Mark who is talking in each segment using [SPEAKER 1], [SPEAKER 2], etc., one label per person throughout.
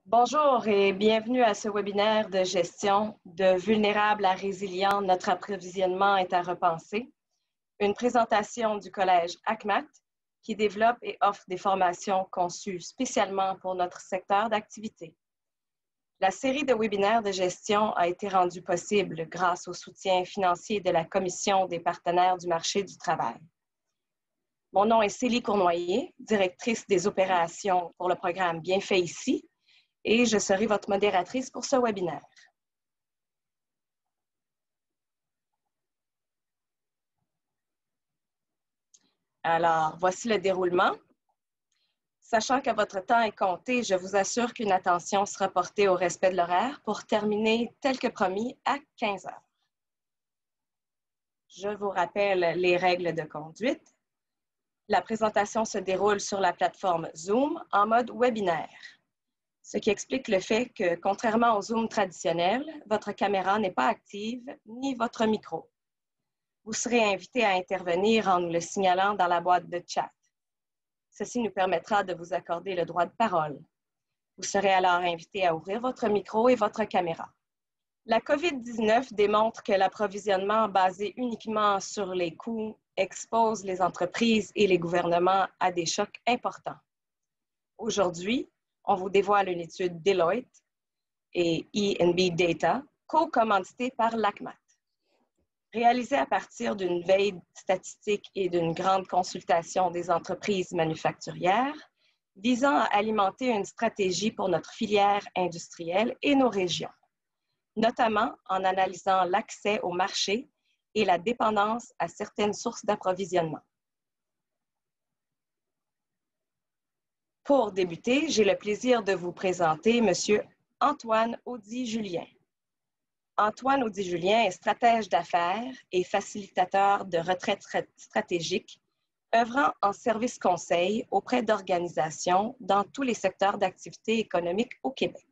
[SPEAKER 1] Bonjour et bienvenue à ce webinaire de gestion de vulnérables à résilients, notre approvisionnement est à repenser. Une présentation du collège ACMAT qui développe et offre des formations conçues spécialement pour notre secteur d'activité. La série de webinaires de gestion a été rendue possible grâce au soutien financier de la Commission des partenaires du marché du travail. Mon nom est Célie Cournoyer, directrice des opérations pour le programme Bienfait ici, et je serai votre modératrice pour ce webinaire. Alors, voici le déroulement. Sachant que votre temps est compté, je vous assure qu'une attention sera portée au respect de l'horaire pour terminer tel que promis à 15 heures. Je vous rappelle les règles de conduite. La présentation se déroule sur la plateforme Zoom en mode webinaire, ce qui explique le fait que, contrairement au Zoom traditionnel, votre caméra n'est pas active ni votre micro. Vous serez invité à intervenir en nous le signalant dans la boîte de chat. Ceci nous permettra de vous accorder le droit de parole. Vous serez alors invité à ouvrir votre micro et votre caméra. La COVID-19 démontre que l'approvisionnement basé uniquement sur les coûts expose les entreprises et les gouvernements à des chocs importants. Aujourd'hui, on vous dévoile une étude Deloitte et E&B Data, co-commanditée par l'ACMAT. Réalisée à partir d'une veille statistique et d'une grande consultation des entreprises manufacturières, visant à alimenter une stratégie pour notre filière industrielle et nos régions, notamment en analysant l'accès au marché et la dépendance à certaines sources d'approvisionnement. Pour débuter, j'ai le plaisir de vous présenter M. Antoine Audy-Julien. Antoine Audy-Julien est stratège d'affaires et facilitateur de retraite stratégique, œuvrant en service conseil auprès d'organisations dans tous les secteurs d'activité économique au Québec.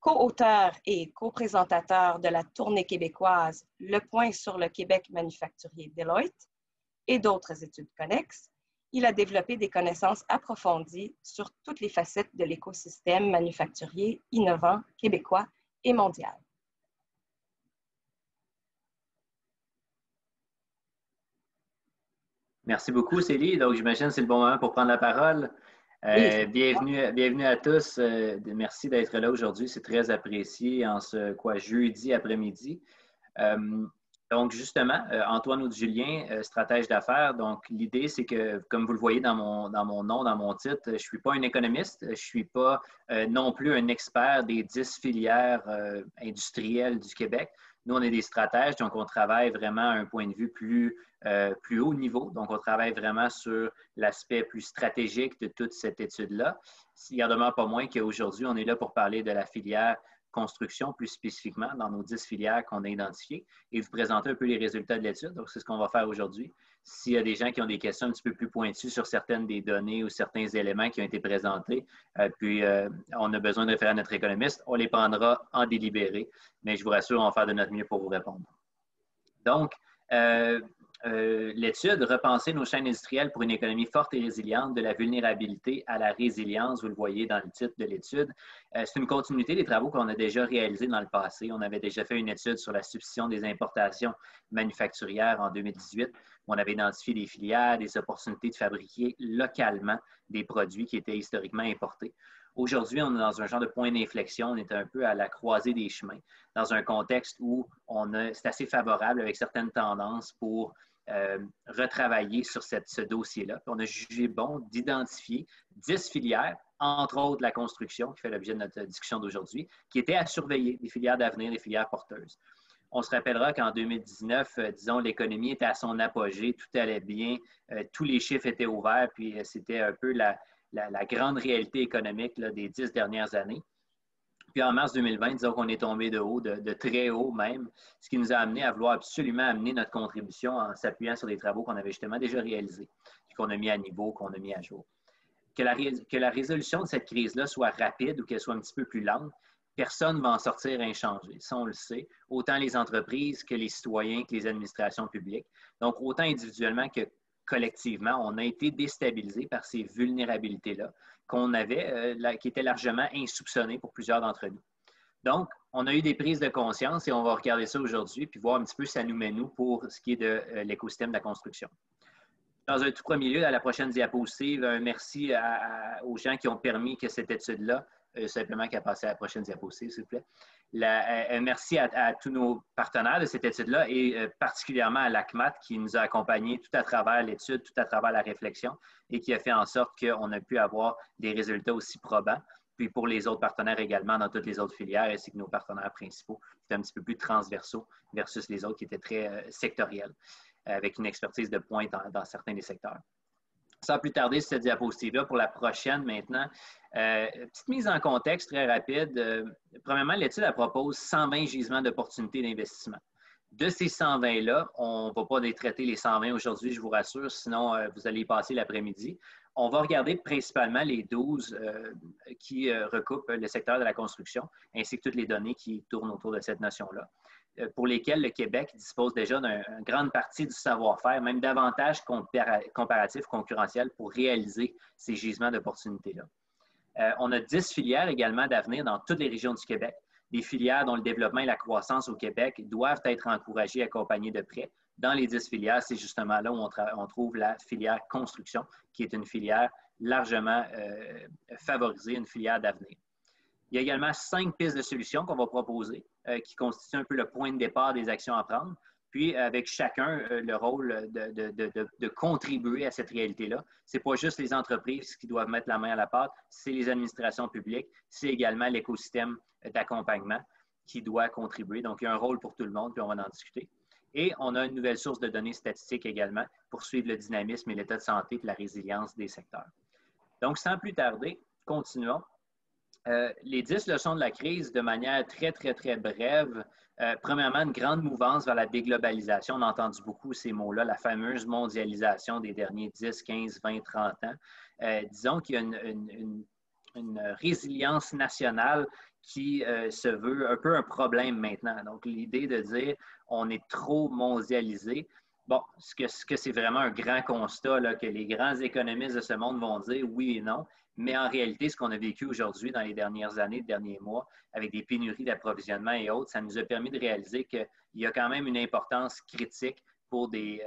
[SPEAKER 1] Co-auteur et co-présentateur de la tournée québécoise Le Point sur le Québec manufacturier Deloitte et d'autres études connexes, il a développé des connaissances approfondies sur toutes les facettes de l'écosystème manufacturier innovant québécois et mondial.
[SPEAKER 2] Merci beaucoup, Célie. Donc, j'imagine que c'est le bon moment pour prendre la parole.
[SPEAKER 1] Oui.
[SPEAKER 2] Bienvenue à tous. Merci d'être là aujourd'hui. C'est très apprécié en ce jeudi après-midi. Donc, justement, Antoine Audy-Julien, stratège d'affaires. Donc, l'idée, c'est que, comme vous le voyez dans mon nom, dans mon titre, je ne suis pas un économiste, je ne suis pas non plus un expert des 10 filières industrielles du Québec. Nous, on est des stratèges, donc on travaille vraiment à un point de vue plus haut niveau. Donc, on travaille vraiment sur l'aspect plus stratégique de toute cette étude-là. Il en demeure pas moins qu'aujourd'hui, on est là pour parler de la filière construction, plus spécifiquement dans nos 10 filières qu'on a identifiées, et vous présenter un peu les résultats de l'étude. Donc, c'est ce qu'on va faire aujourd'hui. S'il y a des gens qui ont des questions un petit peu plus pointues sur certaines des données ou certains éléments qui ont été présentés, puis on a besoin de référer à notre économiste, on les prendra en délibéré, mais je vous rassure, on va faire de notre mieux pour vous répondre. Donc, l'étude « Repenser nos chaînes industrielles pour une économie forte et résiliente, de la vulnérabilité à la résilience », vous le voyez dans le titre de l'étude. C'est une continuité des travaux qu'on a déjà réalisés dans le passé. On avait déjà fait une étude sur la substitution des importations manufacturières en 2018, où on avait identifié des filières, des opportunités de fabriquer localement des produits qui étaient historiquement importés. Aujourd'hui, on est dans un genre de point d'inflexion. On est un peu à la croisée des chemins, dans un contexte où c'est assez favorable avec certaines tendances pour retravailler sur ce dossier-là. On a jugé bon d'identifier 10 filières, entre autres la construction, qui fait l'objet de notre discussion d'aujourd'hui, qui étaient à surveiller, des filières d'avenir, des filières porteuses. On se rappellera qu'en 2019, disons, l'économie était à son apogée, tout allait bien, tous les chiffres étaient ouverts, puis c'était un peu la grande réalité économique là, des 10 dernières années. Puis en mars 2020, disons qu'on est tombé de haut, de très haut même, ce qui nous a amené à vouloir absolument amener notre contribution en s'appuyant sur des travaux qu'on avait justement déjà réalisés, puis qu'on a mis à niveau, qu'on a mis à jour. Que la résolution de cette crise-là soit rapide ou qu'elle soit un petit peu plus lente, personne ne va en sortir inchangé. Ça, on le sait. Autant les entreprises que les citoyens, que les administrations publiques. Donc, autant individuellement que collectivement, on a été déstabilisés par ces vulnérabilités-là qu'on avait, qui étaient largement insoupçonnées pour plusieurs d'entre nous. Donc, on a eu des prises de conscience et on va regarder ça aujourd'hui puis voir un petit peu ça nous mène nous pour ce qui est de l'écosystème de la construction. Dans un tout premier lieu, à la prochaine diapositive, un merci aux gens qui ont permis que cette étude-là, simplement qu'à passer à la prochaine diapositive, s'il vous plaît. Merci à tous nos partenaires de cette étude-là et particulièrement à l'ACMAT qui nous a accompagnés tout à travers l'étude, tout à travers la réflexion et qui a fait en sorte qu'on a pu avoir des résultats aussi probants. Puis pour les autres partenaires également dans toutes les autres filières, ainsi que nos partenaires principaux, qui étaient un petit peu plus transversaux versus les autres qui étaient très sectoriels, avec une expertise de pointe dans certains des secteurs. Sans plus tarder, cette diapositive-là, pour la prochaine maintenant, petite mise en contexte très rapide. Premièrement, l'étude propose 120 gisements d'opportunités d'investissement. De ces 120-là, on ne va pas les traiter les 120 aujourd'hui, je vous rassure, sinon vous allez y passer l'après-midi. On va regarder principalement les 12 qui recoupent le secteur de la construction, ainsi que toutes les données qui tournent autour de cette notion-là, pour lesquelles le Québec dispose déjà d'une grande partie du savoir-faire, même davantage comparatif, concurrentiel, pour réaliser ces gisements d'opportunités-là. On a 10 filières également d'avenir dans toutes les régions du Québec, des filières dont le développement et la croissance au Québec doivent être encouragés et accompagnés de près. Dans les 10 filières, c'est justement là où on trouve la filière construction, qui est une filière largement favorisée, une filière d'avenir. Il y a également 5 pistes de solutions qu'on va proposer, qui constituent un peu le point de départ des actions à prendre, puis avec chacun le rôle de contribuer à cette réalité-là. Ce n'est pas juste les entreprises qui doivent mettre la main à la pâte, c'est les administrations publiques, c'est également l'écosystème d'accompagnement qui doit contribuer. Donc, il y a un rôle pour tout le monde, puis on va en discuter. Et on a une nouvelle source de données statistiques également pour suivre le dynamisme et l'état de santé et la résilience des secteurs. Donc, sans plus tarder, continuons. Les 10 leçons de la crise, de manière très, très, très brève. Premièrement, une grande mouvance vers la déglobalisation. On a entendu beaucoup ces mots-là, la fameuse mondialisation des derniers 10, 15, 20, 30 ans. Disons qu'il y a une résilience nationale qui se veut un peu un problème maintenant. Donc, l'idée de dire on est trop mondialisé, bon, ce que c'est vraiment un grand constat là, que les grands économistes de ce monde vont dire oui et non, mais en réalité, ce qu'on a vécu aujourd'hui dans les dernières années, les derniers mois, avec des pénuries d'approvisionnement et autres, ça nous a permis de réaliser qu'il y a quand même une importance critique pour des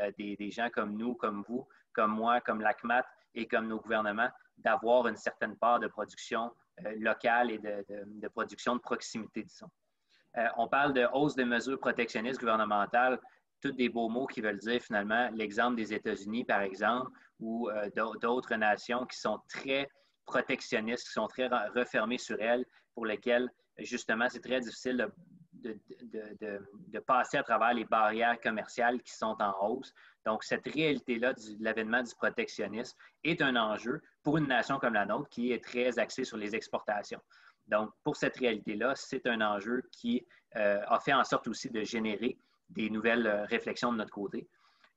[SPEAKER 2] gens comme nous, comme vous, comme moi, comme l'ACMAT et comme nos gouvernements, d'avoir une certaine part de production locale et de production de proximité, disons. On parle de hausse des mesures protectionnistes gouvernementales, tous des beaux mots qui veulent dire finalement l'exemple des États-Unis, par exemple, ou d'autres nations qui sont très protectionnistes, qui sont très refermées sur elles, pour lesquelles, justement, c'est très difficile de passer à travers les barrières commerciales qui sont en hausse. Donc, cette réalité-là de l'avènement du protectionnisme est un enjeu pour une nation comme la nôtre qui est très axée sur les exportations. Donc, pour cette réalité-là, c'est un enjeu qui a fait en sorte aussi de générer des nouvelles réflexions de notre côté.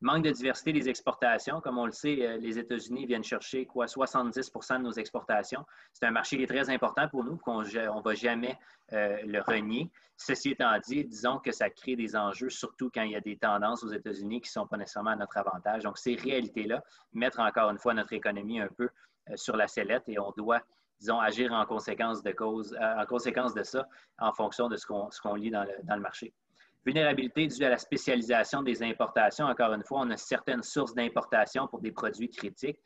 [SPEAKER 2] Manque de diversité des exportations. Comme on le sait, les États-Unis viennent chercher 70 % de nos exportations. C'est un marché qui est très important pour nous, qu'on ne va jamais le renier. Ceci étant dit, disons que ça crée des enjeux, surtout quand il y a des tendances aux États-Unis qui ne sont pas nécessairement à notre avantage. Donc, ces réalités-là mettent encore une fois notre économie un peu sur la sellette et on doit, disons, agir en conséquence de ça, en fonction de ce qu'on lit dans le marché. Vulnérabilité due à la spécialisation des importations. Encore une fois, on a certaines sources d'importation pour des produits critiques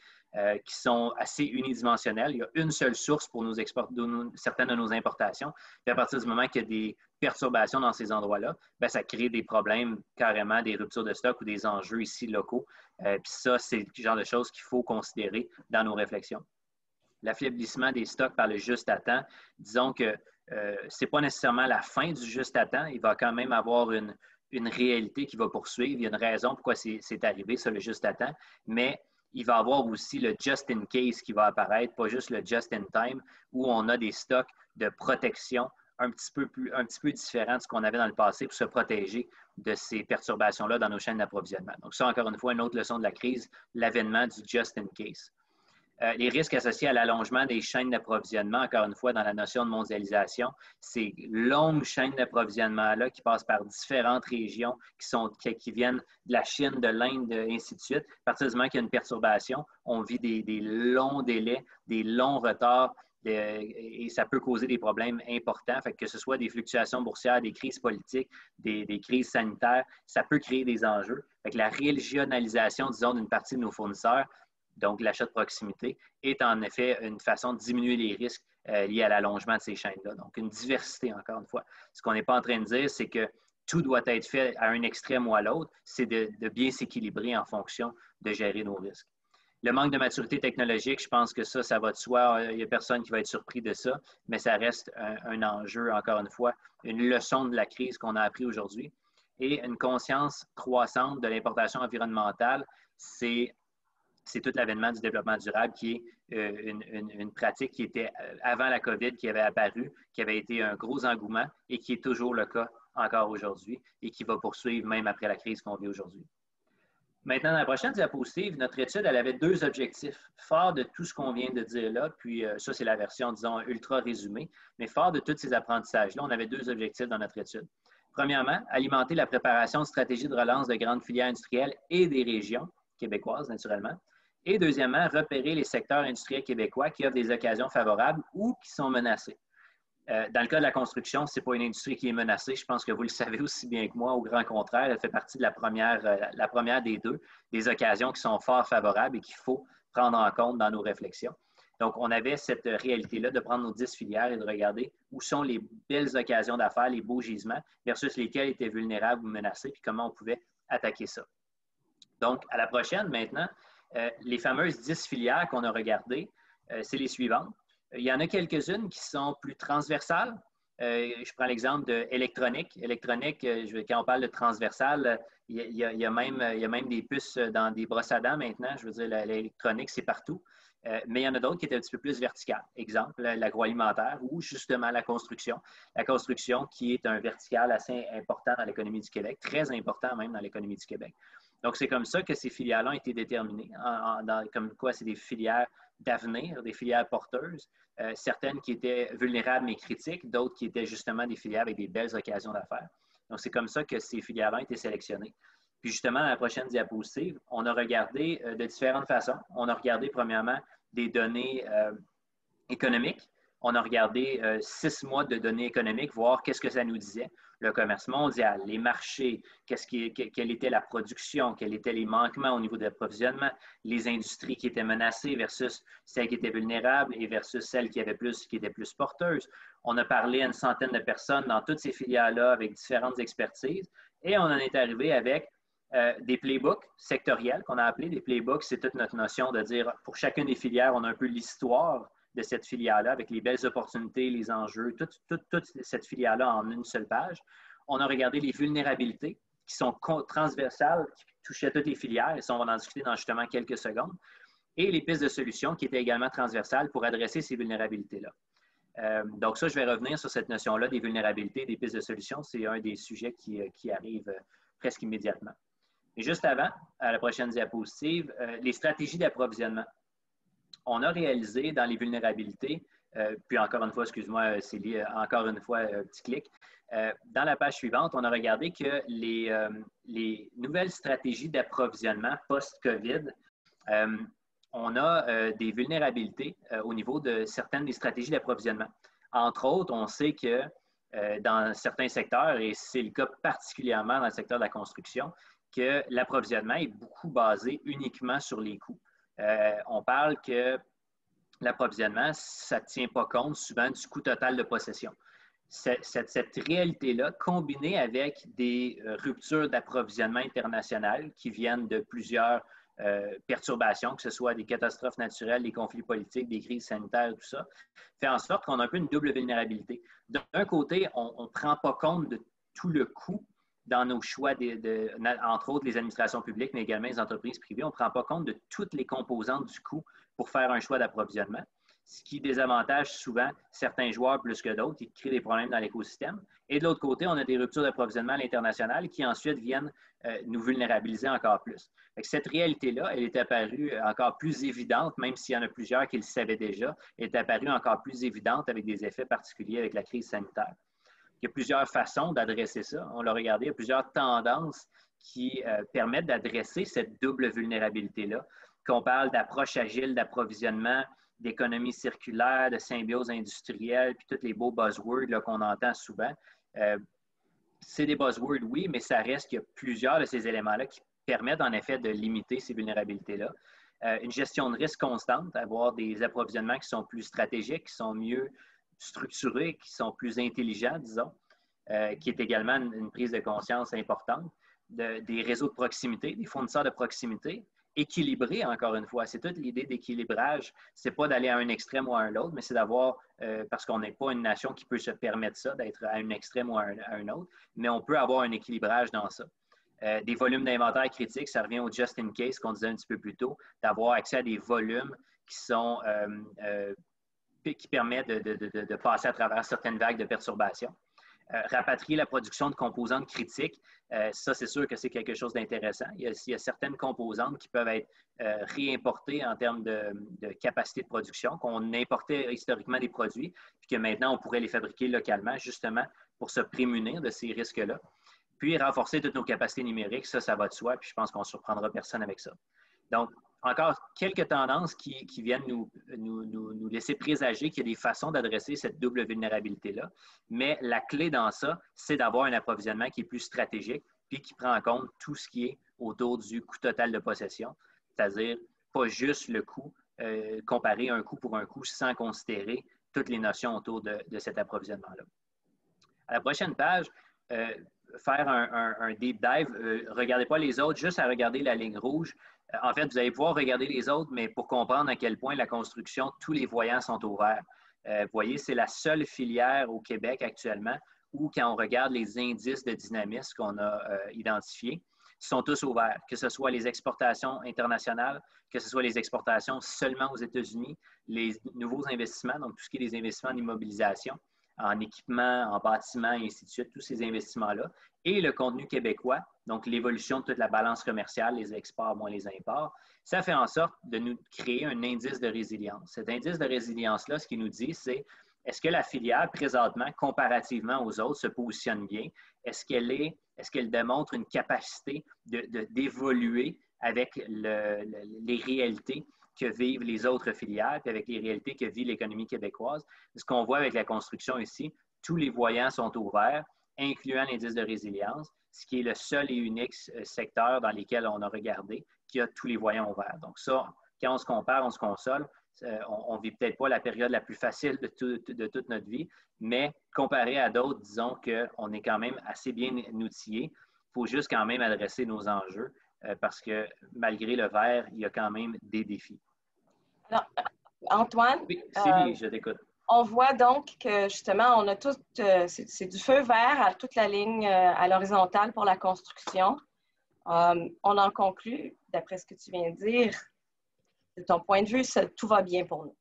[SPEAKER 2] qui sont assez unidimensionnelles. Il y a une seule source pour certaines de nos importations. Puis à partir du moment qu'il y a des perturbations dans ces endroits-là, bien, ça crée des problèmes, carrément des ruptures de stock ou des enjeux ici locaux. Puis ça, c'est le genre de choses qu'il faut considérer dans nos réflexions. L'affaiblissement des stocks par le juste à temps. Disons que ce n'est pas nécessairement la fin du juste à temps. Il va quand même avoir une réalité qui va poursuivre. Il y a une raison pourquoi c'est arrivé, ça, le juste à temps. Mais il va y avoir aussi le just in case qui va apparaître, pas juste le just in time, où on a des stocks de protection un petit peu différents de ce qu'on avait dans le passé pour se protéger de ces perturbations-là dans nos chaînes d'approvisionnement. Donc ça, encore une fois, une autre leçon de la crise, l'avènement du just in case. Les risques associés à l'allongement des chaînes d'approvisionnement, encore une fois, dans la notion de mondialisation, ces longues chaînes d'approvisionnement-là qui passent par différentes régions, qui viennent de la Chine, de l'Inde, et ainsi de suite. À partir du moment qu'il y a une perturbation, on vit des longs délais, des longs retards, et ça peut causer des problèmes importants. Fait que ce soit des fluctuations boursières, des crises politiques, des crises sanitaires, ça peut créer des enjeux. Fait que la régionalisation, disons, d'une partie de nos fournisseurs, donc l'achat de proximité, est en effet une façon de diminuer les risques liés à l'allongement de ces chaînes-là. Donc, une diversité, encore une fois. Ce qu'on n'est pas en train de dire, c'est que tout doit être fait à un extrême ou à l'autre, c'est de bien s'équilibrer en fonction de gérer nos risques. Le manque de maturité technologique, je pense que ça va de soi. Il n'y a personne qui va être surpris de ça, mais ça reste un enjeu, encore une fois, une leçon de la crise qu'on a appris aujourd'hui. Et une conscience croissante de l'importation environnementale, c'est tout l'avènement du développement durable qui est une pratique qui était avant la COVID, qui avait apparu, qui avait été un gros engouement et qui est toujours le cas encore aujourd'hui et qui va poursuivre même après la crise qu'on vit aujourd'hui. Maintenant, dans la prochaine diapositive, notre étude, elle avait deux objectifs. Fort de tout ce qu'on vient de dire là, puis ça, c'est la version, disons, ultra résumée, mais fort de tous ces apprentissages-là, on avait deux objectifs dans notre étude. Premièrement, alimenter la préparation de stratégies de relance de grandes filières industrielles et des régions québécoises, naturellement. Et deuxièmement, repérer les secteurs industriels québécois qui offrent des occasions favorables ou qui sont menacés. Dans le cas de la construction, ce n'est pas une industrie qui est menacée. Je pense que vous le savez aussi bien que moi. Au grand contraire, elle fait partie de la première des deux, des occasions qui sont fort favorables et qu'il faut prendre en compte dans nos réflexions. Donc, on avait cette réalité-là de prendre nos 10 filières et de regarder où sont les belles occasions d'affaires, les beaux gisements, versus lesquels étaient vulnérables ou menacés, puis comment on pouvait attaquer ça. Donc, à la prochaine, maintenant, les fameuses 10 filières qu'on a regardées, c'est les suivantes. Il y en a quelques-unes qui sont plus transversales. Je prends l'exemple de électronique. Électronique, quand on parle de transversal, il y a même des puces dans des brosses à dents maintenant. Je veux dire, l'électronique, c'est partout. Mais il y en a d'autres qui étaient un petit peu plus verticales. Exemple, l'agroalimentaire ou justement la construction. La construction qui est un vertical assez important dans l'économie du Québec, très important même dans l'économie du Québec. Donc, c'est comme ça que ces filières-là ont été déterminées, comme quoi c'est des filières d'avenir, des filières porteuses, certaines qui étaient vulnérables mais critiques, d'autres qui étaient justement des filières avec des belles occasions d'affaires. Donc, c'est comme ça que ces filières-là ont été sélectionnées. Puis justement, dans la prochaine diapositive, on a regardé de différentes façons. On a regardé premièrement des données économiques. On a regardé 6 mois de données économiques, voir qu'est-ce que ça nous disait. Le commerce mondial, les marchés, quelle était la production, quels étaient les manquements au niveau de l'approvisionnement, les industries qui étaient menacées versus celles qui étaient vulnérables et versus celles qui étaient plus porteuses. On a parlé à une centaine de personnes dans toutes ces filières-là avec différentes expertises et on en est arrivé avec des playbooks sectoriels qu'on a appelés. Des playbooks, c'est toute notre notion de dire pour chacune des filières, on a un peu l'histoire de cette filière-là avec les belles opportunités, les enjeux, toute cette filière-là en une seule page. On a regardé les vulnérabilités qui sont transversales, qui touchaient toutes les filières, et ça, on va en discuter dans justement quelques secondes, et les pistes de solutions qui étaient également transversales pour adresser ces vulnérabilités-là. Donc ça, je vais revenir sur cette notion-là des vulnérabilités, des pistes de solutions. C'est un des sujets qui arrive presque immédiatement. Et juste avant, à la prochaine diapositive, les stratégies d'approvisionnement. On a réalisé dans les vulnérabilités, puis encore une fois, excuse-moi, c'est lié, encore une fois, petit clic. Dans la page suivante, on a regardé que les nouvelles stratégies d'approvisionnement post-COVID, on a des vulnérabilités au niveau de certaines des stratégies d'approvisionnement. Entre autres, on sait que dans certains secteurs, et c'est le cas particulièrement dans le secteur de la construction, que l'approvisionnement est beaucoup basé uniquement sur les coûts. On parle que l'approvisionnement, ça ne tient pas compte souvent du coût total de possession. Cette réalité-là, combinée avec des ruptures d'approvisionnement international qui viennent de plusieurs perturbations, que ce soit des catastrophes naturelles, des conflits politiques, des crises sanitaires, tout ça, fait en sorte qu'on a un peu une double vulnérabilité. D'un côté, on ne prend pas compte de tout le coût dans nos choix, entre autres les administrations publiques, mais également les entreprises privées. On ne prend pas compte de toutes les composantes du coût pour faire un choix d'approvisionnement. ce qui désavantage souvent certains joueurs plus que d'autres, qui créent des problèmes dans l'écosystème. Et de l'autre côté, on a des ruptures d'approvisionnement à l'international qui ensuite viennent nous vulnérabiliser encore plus. Cette réalité-là, elle est apparue encore plus évidente, même s'il y en a plusieurs qui le savaient déjà, elle est apparue encore plus évidente avec des effets particuliers avec la crise sanitaire. Il y a plusieurs façons d'adresser ça. On l'a regardé, il y a plusieurs tendances qui permettent d'adresser cette double vulnérabilité-là. Qu'on parle d'approche agile d'approvisionnement, d'économie circulaire, de symbiose industrielle, puis tous les beaux buzzwords qu'on entend souvent. C'est des buzzwords, oui, mais ça reste qu'il y a plusieurs de ces éléments-là qui permettent en effet de limiter ces vulnérabilités-là. Une gestion de risque constante, avoir des approvisionnements qui sont plus stratégiques, qui sont mieux structurés, qui sont plus intelligents, disons, qui est également une prise de conscience importante. Des réseaux de proximité, des fournisseurs de proximité, équilibré, encore une fois. C'est toute l'idée d'équilibrage. Ce n'est pas d'aller à un extrême ou à un autre, mais c'est d'avoir, parce qu'on n'est pas une nation qui peut se permettre ça, d'être à un extrême ou à un autre, mais on peut avoir un équilibrage dans ça. Des volumes d'inventaire critiques, ça revient au just in case qu'on disait un petit peu plus tôt, d'avoir accès à des volumes qui permettent de passer à travers certaines vagues de perturbations. Rapatrier la production de composantes critiques, ça, c'est sûr que c'est quelque chose d'intéressant. Il y a certaines composantes qui peuvent être réimportées en termes de capacité de production, qu'on importait historiquement des produits, puis que maintenant, on pourrait les fabriquer localement, justement, pour se prémunir de ces risques-là. Puis, renforcer toutes nos capacités numériques, ça va de soi, puis je pense qu'on ne surprendra personne avec ça. Donc, encore quelques tendances qui viennent nous laisser présager qu'il y a des façons d'adresser cette double vulnérabilité-là. Mais la clé dans ça, c'est d'avoir un approvisionnement qui est plus stratégique puis qui prend en compte tout ce qui est autour du coût total de possession, c'est-à-dire pas juste le coût, comparer un coût pour un coût sans considérer toutes les notions autour de cet approvisionnement-là. À la prochaine page, faire un deep dive. Regardez pas les autres, juste à regarder la ligne rouge. En fait, vous allez pouvoir regarder les autres, mais pour comprendre à quel point la construction, tous les voyants sont ouverts. Vous voyez, c'est la seule filière au Québec actuellement où, quand on regarde les indices de dynamisme qu'on a identifiés, ils sont tous ouverts, que ce soit les exportations internationales, que ce soit les exportations seulement aux États-Unis, les nouveaux investissements, donc tout ce qui est des investissements en immobilisation, en équipement, en bâtiment, et ainsi de suite, tous ces investissements-là, et le contenu québécois, donc l'évolution de toute la balance commerciale, les exports moins les imports, ça fait en sorte de nous créer un indice de résilience. Cet indice de résilience-là, ce qu'il nous dit, c'est est-ce que la filière, présentement, comparativement aux autres, se positionne bien? Est-ce qu'elle démontre une capacité d'évoluer avec les réalités que vivent les autres filières, puis avec les réalités que vit l'économie québécoise? Ce qu'on voit avec la construction ici, tous les voyants sont ouverts, incluant l'indice de résilience, ce qui est le seul et unique secteur dans lequel on a regardé qui a tous les voyants ouverts. Donc ça, quand on se compare, on se console. On ne vit peut-être pas la période la plus facile de toute notre vie, mais comparé à d'autres, disons qu'on est quand même assez bien outillé. Il faut juste quand même adresser nos enjeux parce que malgré le vert, il y a quand même des défis.
[SPEAKER 1] Alors, Antoine,
[SPEAKER 2] oui, Célie, je t'écoute.
[SPEAKER 1] On voit donc que justement, on a tout, c'est du feu vert à toute la ligne à l'horizontale pour la construction. On en conclut, d'après ce que tu viens de dire, de ton point de vue, tout va bien pour nous.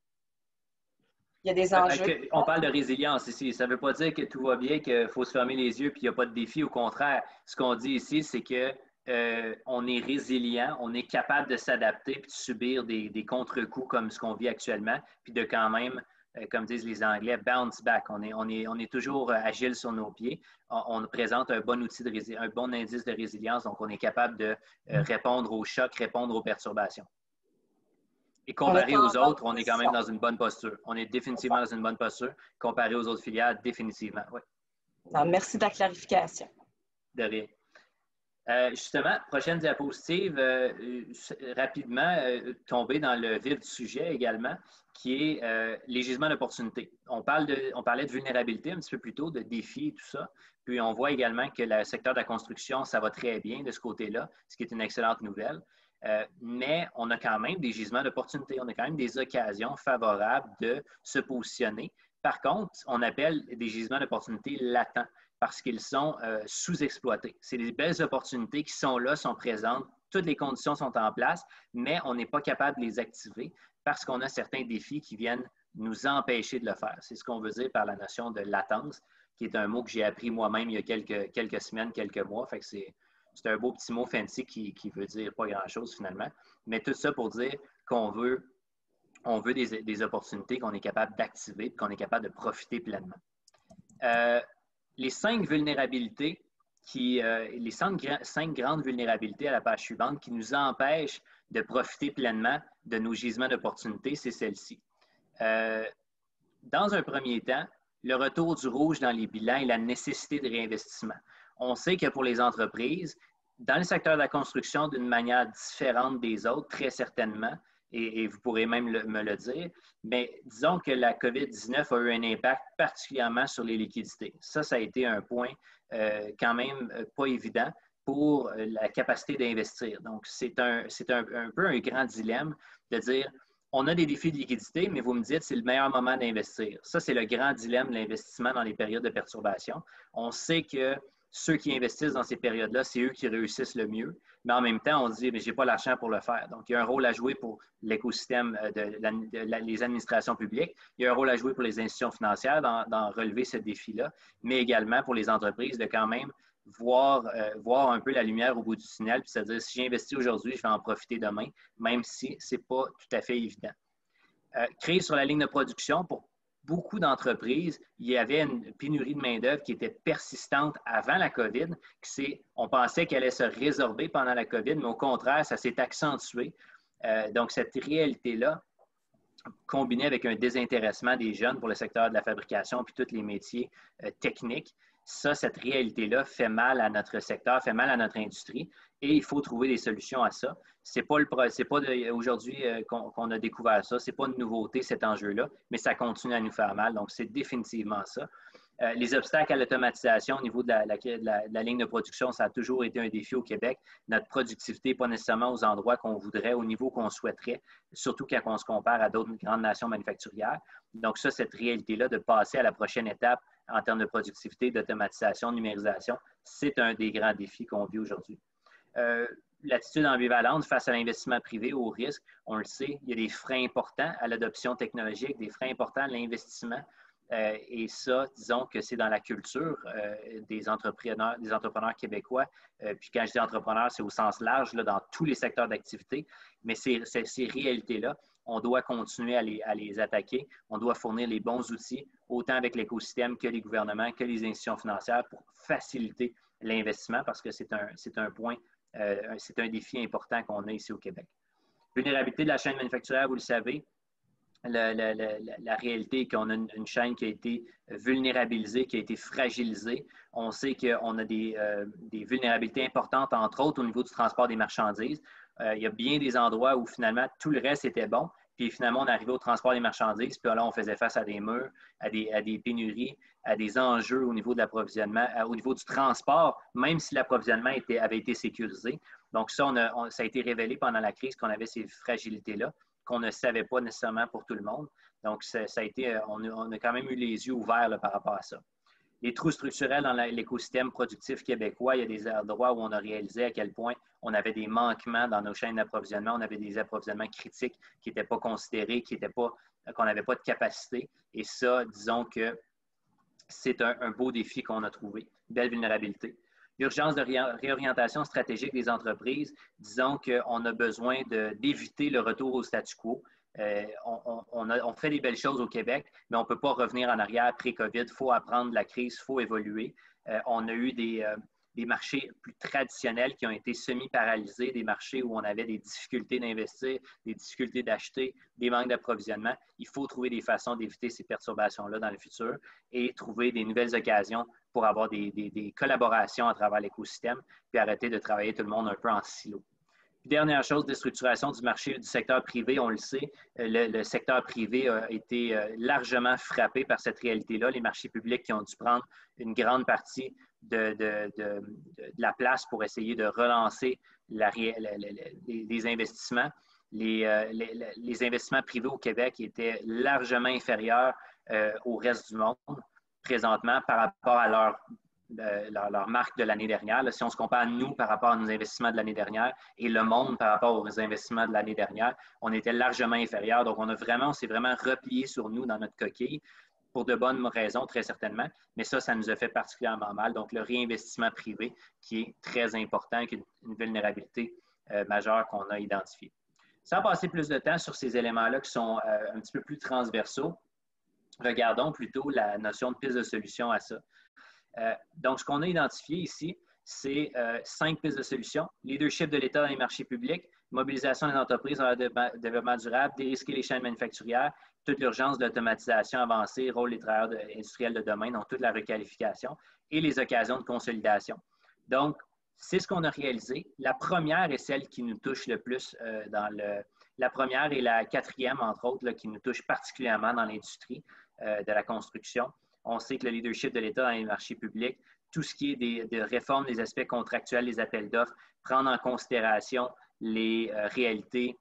[SPEAKER 1] Il y a des enjeux.
[SPEAKER 2] On parle de résilience ici. Ça ne veut pas dire que tout va bien, qu'il faut se fermer les yeux et qu'il n'y a pas de défi. Au contraire, ce qu'on dit ici, c'est qu'on est résilient, on est capable de s'adapter et de subir des contre-coups comme ce qu'on vit actuellement, puis de quand même, comme disent les Anglais, bounce back. On est toujours agile sur nos pieds. On présente un bon outil un bon indice de résilience, donc on est capable de répondre aux chocs, répondre aux perturbations. Et comparé aux autres, on est quand même dans une bonne posture. On est définitivement dans une bonne posture. Comparé aux autres filières, définitivement, oui.
[SPEAKER 1] Alors, merci de la clarification.
[SPEAKER 2] De rien. Justement, prochaine diapositive, rapidement, tomber dans le vif du sujet également, qui est les gisements d'opportunités. On parlait de vulnérabilité un petit peu plus tôt, de défis et tout ça. Puis on voit également que le secteur de la construction, ça va très bien de ce côté-là, ce qui est une excellente nouvelle. Mais on a quand même des gisements d'opportunités, on a quand même des occasions favorables de se positionner. Par contre, on appelle des gisements d'opportunités latents parce qu'ils sont sous-exploités. C'est des belles opportunités qui sont là, sont présentes, toutes les conditions sont en place, mais on n'est pas capable de les activer parce qu'on a certains défis qui viennent nous empêcher de le faire. C'est ce qu'on veut dire par la notion de latence, qui est un mot que j'ai appris moi-même il y a quelques semaines, quelques mois. Fait que c'est un beau petit mot fancy qui veut dire pas grand-chose finalement. Mais tout ça pour dire qu'on veut des opportunités qu'on est capable d'activer et qu'on est capable de profiter pleinement. Les 5 vulnérabilités, les 5 grandes vulnérabilités à la page suivante qui nous empêchent de profiter pleinement de nos gisements d'opportunités, c'est celle-ci. Dans un premier temps, le retour du rouge dans les bilans et la nécessité de réinvestissement. On sait que pour les entreprises, dans le secteur de la construction, d'une manière différente des autres, très certainement, et vous pourrez même me le dire, mais disons que la COVID-19 a eu un impact particulièrement sur les liquidités. Ça a été un point quand même pas évident pour la capacité d'investir. Donc, c'est un peu un grand dilemme de dire, on a des défis de liquidité, mais vous me dites c'est le meilleur moment d'investir. Ça, c'est le grand dilemme de l'investissement dans les périodes de perturbation. On sait que ceux qui investissent dans ces périodes-là, c'est eux qui réussissent le mieux. Mais en même temps, on dit, mais je n'ai pas l'argent pour le faire. Donc, il y a un rôle à jouer pour l'écosystème des administrations publiques. Il y a un rôle à jouer pour les institutions financières dans relever ce défi-là, mais également pour les entreprises de quand même voir un peu la lumière au bout du tunnel, puis c'est-à-dire, si j'investis aujourd'hui, je vais en profiter demain, même si ce n'est pas tout à fait évident. Créer sur la ligne de production, pour beaucoup d'entreprises, il y avait une pénurie de main-d'œuvre qui était persistante avant la COVID. On pensait qu'elle allait se résorber pendant la COVID, mais au contraire, ça s'est accentué. Donc, cette réalité-là, combinée avec un désintéressement des jeunes pour le secteur de la fabrication puis tous les métiers techniques, cette réalité-là fait mal à notre secteur, fait mal à notre industrie et il faut trouver des solutions à ça. Ce n'est pas aujourd'hui qu'on a découvert ça, ce n'est pas une nouveauté cet enjeu-là, mais ça continue à nous faire mal, donc c'est définitivement ça. Les obstacles à l'automatisation au niveau de la ligne de production, ça a toujours été un défi au Québec. Notre productivité n'est pas nécessairement aux endroits qu'on voudrait, au niveau qu'on souhaiterait, surtout quand on se compare à d'autres grandes nations manufacturières. Donc ça, cette réalité-là de passer à la prochaine étape en termes de productivité, d'automatisation, de numérisation, c'est un des grands défis qu'on vit aujourd'hui. L'attitude ambivalente face à l'investissement privé, au risque, on le sait, il y a des freins importants à l'adoption technologique, des freins importants à l'investissement. Et ça, disons que c'est dans la culture des entrepreneurs québécois. Puis quand je dis entrepreneurs, c'est au sens large, là, dans tous les secteurs d'activité. Mais ces réalités-là, on doit continuer à les attaquer. On doit fournir les bons outils, autant avec l'écosystème que les gouvernements, que les institutions financières pour faciliter l'investissement parce que c'est un point, c'est un défi important qu'on a ici au Québec. Vulnérabilité de la chaîne manufacturière, vous le savez. La réalité est qu'on a une chaîne qui a été vulnérabilisée, qui a été fragilisée. On sait qu'on a des vulnérabilités importantes, entre autres au niveau du transport des marchandises. Il y a bien des endroits où finalement tout le reste était bon, puis finalement on arrivait au transport des marchandises, puis là on faisait face à des murs, à des pénuries, à des enjeux au niveau de l'approvisionnement, au niveau du transport, même si l'approvisionnement avait été sécurisé. Donc ça, ça a été révélé pendant la crise qu'on avait ces fragilités-là, qu'on ne savait pas nécessairement pour tout le monde. Donc, on a quand même eu les yeux ouverts là, par rapport à ça. Les trous structurels dans l'écosystème productif québécois, il y a des endroits où on a réalisé à quel point on avait des manquements dans nos chaînes d'approvisionnement, on avait des approvisionnements critiques qui n'étaient pas considérés, qu'on n'avait pas de capacité. Et ça, disons que c'est un beau défi qu'on a trouvé, belle vulnérabilité. L'urgence de réorientation stratégique des entreprises, disons qu'on a besoin d'éviter le retour au statu quo. On fait des belles choses au Québec, mais on ne peut pas revenir en arrière pré-COVID. Il faut apprendre de la crise, il faut évoluer. On a eu des marchés plus traditionnels qui ont été semi-paralysés, des marchés où on avait des difficultés d'investir, des difficultés d'acheter, des manques d'approvisionnement. Il faut trouver des façons d'éviter ces perturbations-là dans le futur et trouver des nouvelles occasions pour avoir des collaborations à travers l'écosystème, puis arrêter de travailler tout le monde un peu en silo. Puis dernière chose, déstructuration du marché du secteur privé, on le sait, le secteur privé a été largement frappé par cette réalité-là. Les marchés publics qui ont dû prendre une grande partie de la place pour essayer de relancer les investissements. Les investissements privés au Québec étaient largement inférieurs au reste du monde présentement par rapport à leur leur marque de l'année dernière. Là, si on se compare nous par rapport à nos investissements de l'année dernière et le monde par rapport aux investissements de l'année dernière, on était largement inférieur. Donc, on s'est vraiment replié sur nous dans notre coquille pour de bonnes raisons, très certainement. Mais ça nous a fait particulièrement mal. Donc, le réinvestissement privé qui est très important, qui est une vulnérabilité majeure qu'on a identifiée. Sans passer plus de temps sur ces éléments-là qui sont un petit peu plus transversaux, regardons plutôt la notion de piste de solution à ça. Donc, ce qu'on a identifié ici, c'est 5 pistes de solution. Leadership de l'État dans les marchés publics, mobilisation des entreprises dans le développement durable, dérisquer les chaînes manufacturières, toute l'urgence de l'automatisation avancée, rôle des travailleurs industriels de demain, donc toute la requalification et les occasions de consolidation. Donc, c'est ce qu'on a réalisé. La première est celle qui nous touche le plus la première et la quatrième, entre autres, là, qui nous touche particulièrement dans l'industrie de la construction. On sait que le leadership de l'État dans les marchés publics, tout ce qui est de réforme des aspects contractuels, des appels d'offres, prendre en considération les réalités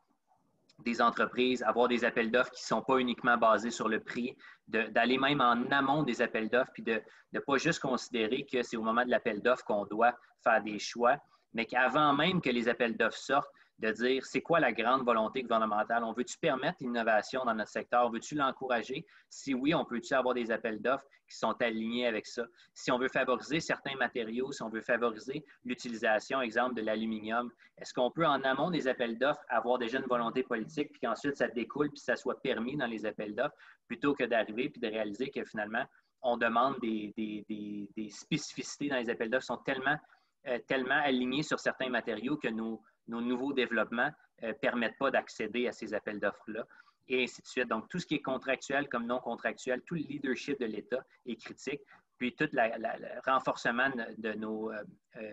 [SPEAKER 2] des entreprises, avoir des appels d'offres qui ne sont pas uniquement basés sur le prix, d'aller même en amont des appels d'offres, puis de ne pas juste considérer que c'est au moment de l'appel d'offres qu'on doit faire des choix, mais qu'avant même que les appels d'offres sortent, de dire c'est quoi la grande volonté gouvernementale. On veut-tu permettre l'innovation dans notre secteur? Veut-tu l'encourager? Si oui, on peut-tu avoir des appels d'offres qui sont alignés avec ça? Si on veut favoriser certains matériaux, si on veut favoriser l'utilisation, exemple, de l'aluminium, est-ce qu'on peut, en amont des appels d'offres, avoir déjà une volonté politique, puis qu'ensuite ça découle, puis ça soit permis dans les appels d'offres, plutôt que d'arriver puis de réaliser que finalement, on demande des spécificités dans les appels d'offres qui sont tellement alignées sur certains matériaux que nos nouveaux développements ne permettent pas d'accéder à ces appels d'offres-là, et ainsi de suite. Donc, tout ce qui est contractuel comme non contractuel, tout le leadership de l'État est critique, puis tout le renforcement de nos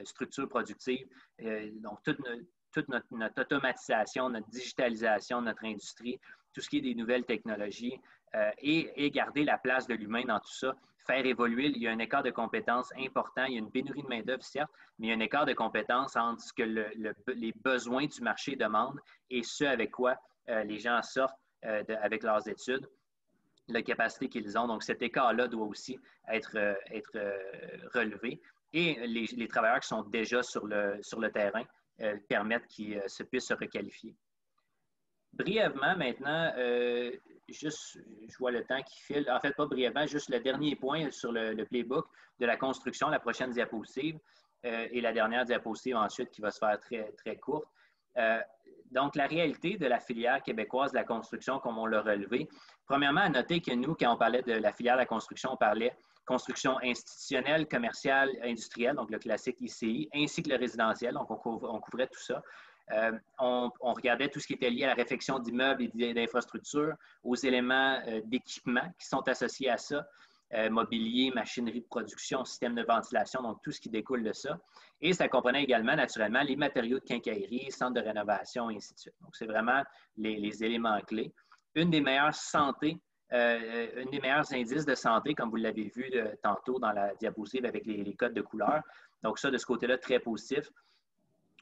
[SPEAKER 2] structures productives, donc toute notre automatisation, notre digitalisation de notre industrie, tout ce qui est des nouvelles technologies, et garder la place de l'humain dans tout ça, faire évoluer. Il y a un écart de compétences important. Il y a une pénurie de main-d'œuvre, certes, mais il y a un écart de compétences entre ce que les besoins du marché demandent et ce avec quoi les gens sortent avec leurs études, la capacité qu'ils ont. Donc, cet écart-là doit aussi être relevé. Et les travailleurs qui sont déjà sur le terrain permettent qu'ils puissent se requalifier. Brièvement, maintenant, je vois le temps qui file. En fait, pas brièvement, juste le dernier point sur le playbook de la construction, la prochaine diapositive, et la dernière diapositive ensuite qui va se faire très, très courte. Donc, la réalité de la filière québécoise de la construction, comme on l'a relevé, premièrement, à noter que nous, quand on parlait de la filière de la construction, on parlait construction institutionnelle, commerciale, industrielle, donc le classique ICI, ainsi que le résidentiel, donc on couvrait tout ça. On regardait tout ce qui était lié à la réfection d'immeubles et d'infrastructures, aux éléments d'équipement qui sont associés à ça, mobilier, machinerie de production, système de ventilation, donc tout ce qui découle de ça. Et ça comprenait également, naturellement, les matériaux de quincaillerie, centres de rénovation, et ainsi de suite. Donc, c'est vraiment les éléments clés. Une des meilleures indices de santé, comme vous l'avez vu tantôt dans la diapositive avec les codes de couleur. Donc, ça, de ce côté-là, très positif.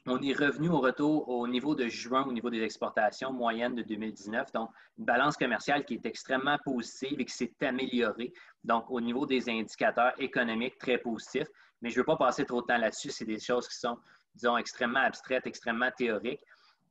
[SPEAKER 2] On est revenu au retour au niveau de juin, au niveau des exportations moyennes de 2019. Donc, une balance commerciale qui est extrêmement positive et qui s'est améliorée. Donc, au niveau des indicateurs économiques, très positifs. Mais je ne veux pas passer trop de temps là-dessus. C'est des choses qui sont, disons, extrêmement abstraites, extrêmement théoriques.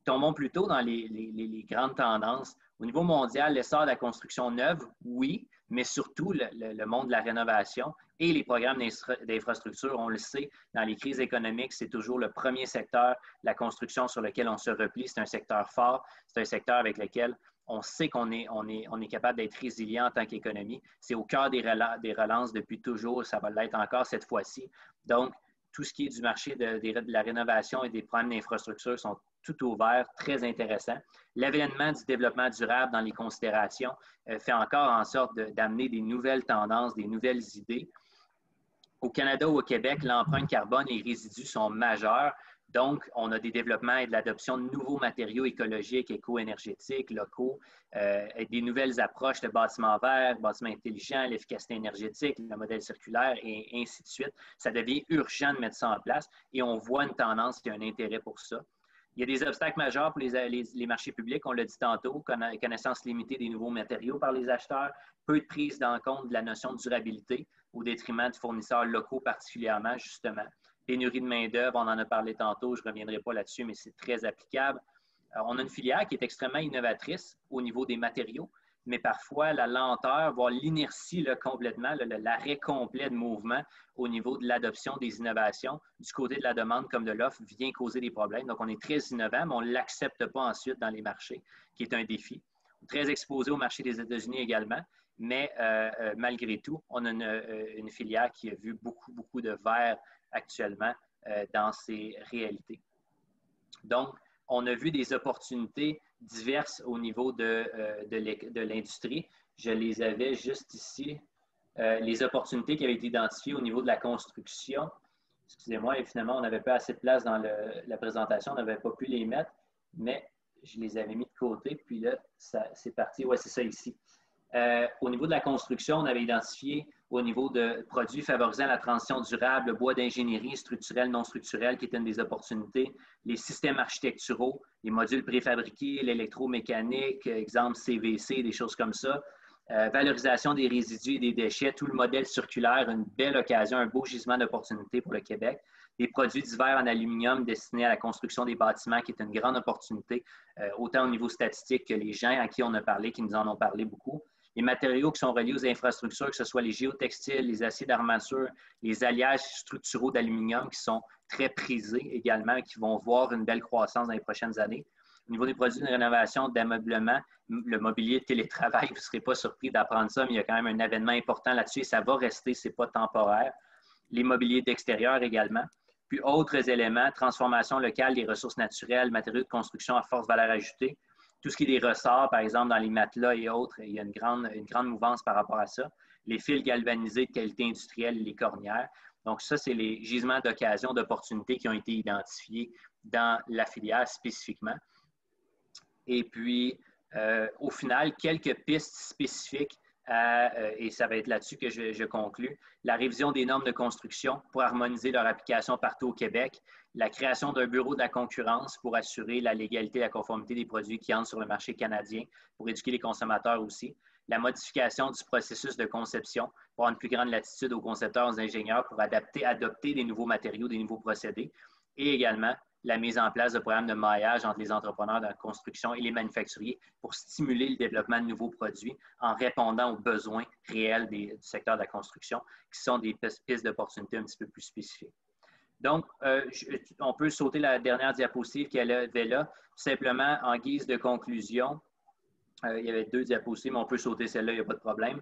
[SPEAKER 2] Tombons plutôt dans les grandes tendances. Au niveau mondial, l'essor de la construction neuve, oui, mais surtout le monde de la rénovation et les programmes d'infrastructure. On le sait, dans les crises économiques, c'est toujours le premier secteur, la construction, sur lequel on se replie. C'est un secteur fort, c'est un secteur avec lequel on sait qu'on est capable d'être résilient en tant qu'économie. C'est au cœur des relances depuis toujours, ça va l'être encore cette fois-ci. Donc, tout ce qui est du marché de la rénovation et des programmes d'infrastructure sont tout ouverts, très intéressants. L'avènement du développement durable dans les considérations fait encore en sorte d'amener des nouvelles tendances, des nouvelles idées. Au Canada ou au Québec, l'empreinte carbone et les résidus sont majeurs. Donc, on a des développements et de l'adoption de nouveaux matériaux écologiques, éco-énergétiques, locaux, et des nouvelles approches de bâtiments verts, bâtiments intelligents, l'efficacité énergétique, le modèle circulaire et ainsi de suite. Ça devient urgent de mettre ça en place et on voit une tendance qui a un intérêt pour ça. Il Il y a des obstacles majeurs pour les marchés publics, on l'a dit tantôt, connaissance limitée des nouveaux matériaux par les acheteurs, peu de prise en compte de la notion de durabilité au détriment de fournisseurs locaux particulièrement, justement. Pénurie de main-d'œuvre, on en a parlé tantôt, je ne reviendrai pas là-dessus, mais c'est très applicable. On a une filière qui est extrêmement innovatrice au niveau des matériaux, mais parfois la lenteur, voire l'inertie complètement, l'arrêt complet de mouvement au niveau de l'adoption des innovations, du côté de la demande comme de l'offre, vient causer des problèmes. Donc, on est très innovant, mais on ne l'accepte pas ensuite dans les marchés, qui est un défi. Très exposé au marché des États-Unis également, mais malgré tout, on a une filière qui a vu beaucoup, beaucoup de verre actuellement dans ses réalités. Donc, on a vu des opportunités diverses au niveau de l'industrie. Je les avais juste ici. Les opportunités qui avaient été identifiées au niveau de la construction. Excusez-moi, et finalement, on n'avait pas assez de place dans la présentation, on n'avait pas pu les mettre, mais je les avais mis de côté, puis là, c'est parti. Oui, c'est ça ici. Au niveau de la construction, on avait identifié au niveau de produits favorisant la transition durable, le bois d'ingénierie structurelle, non structurelle, qui est une des opportunités, les systèmes architecturaux, les modules préfabriqués, l'électromécanique, exemple CVC, des choses comme ça, valorisation des résidus et des déchets, tout le modèle circulaire, une belle occasion, un beau gisement d'opportunités pour le Québec. Des produits divers en aluminium destinés à la construction des bâtiments, qui est une grande opportunité, autant au niveau statistique que les gens à qui on a parlé, qui nous en ont parlé beaucoup. Les matériaux qui sont reliés aux infrastructures, que ce soit les géotextiles, les aciers d'armature, les alliages structuraux d'aluminium qui sont très prisés également et qui vont voir une belle croissance dans les prochaines années. Au niveau des produits de rénovation, d'ameublement, le mobilier de télétravail, vous ne serez pas surpris d'apprendre ça, mais il y a quand même un événement important là-dessus et ça va rester, ce n'est pas temporaire. Les mobiliers d'extérieur également. Puis autres éléments, transformation locale des ressources naturelles, matériaux de construction à forte valeur ajoutée. Tout ce qui est des ressorts, par exemple, dans les matelas et autres, il y a une grande mouvance par rapport à ça. Les fils galvanisés de qualité industrielle et les cornières. Donc, ça, c'est les gisements d'occasion, d'opportunités qui ont été identifiés dans la filière spécifiquement. Et puis, au final, quelques pistes spécifiques, et ça va être là-dessus que je conclus. La révision des normes de construction pour harmoniser leur application partout au Québec, la création d'un bureau de la concurrence pour assurer la légalité et la conformité des produits qui entrent sur le marché canadien, pour éduquer les consommateurs aussi, la modification du processus de conception pour avoir une plus grande latitude aux concepteurs, aux ingénieurs pour adopter des nouveaux matériaux, des nouveaux procédés, et également la mise en place de programmes de maillage entre les entrepreneurs de la construction et les manufacturiers pour stimuler le développement de nouveaux produits en répondant aux besoins réels du secteur de la construction, qui sont des pistes d'opportunités un petit peu plus spécifiques. Donc, on peut sauter la dernière diapositive qu'elle avait là. Tout simplement, en guise de conclusion, il y avait 2 diapositives, mais on peut sauter celle-là, il n'y a pas de problème.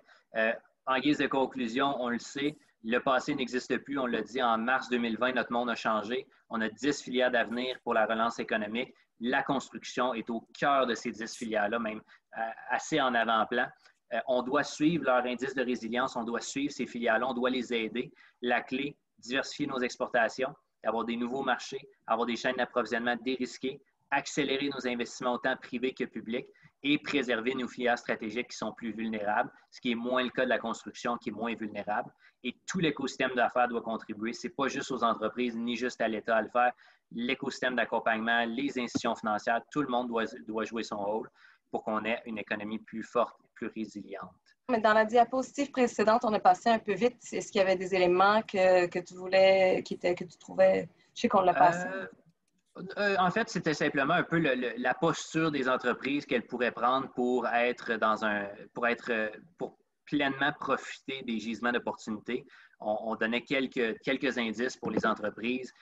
[SPEAKER 2] En guise de conclusion, on le sait, le passé n'existe plus. On l'a dit, en mars 2020, notre monde a changé. On a 10 filières d'avenir pour la relance économique. La construction est au cœur de ces 10 filières-là, même assez en avant-plan. On doit suivre leur indice de résilience, on doit suivre ces filières-là, on doit les aider. La clé, diversifier nos exportations, avoir des nouveaux marchés, avoir des chaînes d'approvisionnement dérisquées, accélérer nos investissements autant privés que publics et préserver nos filières stratégiques qui sont plus vulnérables, ce qui est moins le cas de la construction qui est moins vulnérable. Et tout l'écosystème d'affaires doit contribuer. Ce n'est pas juste aux entreprises ni juste à l'État à le faire. L'écosystème d'accompagnement, les institutions financières, tout le monde doit jouer son rôle pour qu'on ait une économie plus forte et plus résiliente.
[SPEAKER 1] Mais dans la diapositive précédente, on a passé un peu vite. Est-ce qu'il y avait des éléments que tu voulais, que tu trouvais, je sais qu'on l'a passé.
[SPEAKER 2] En fait, c'était simplement un peu la posture des entreprises qu'elles pourraient prendre pour pleinement profiter des gisements d'opportunités. On donnait quelques indices pour les entreprises.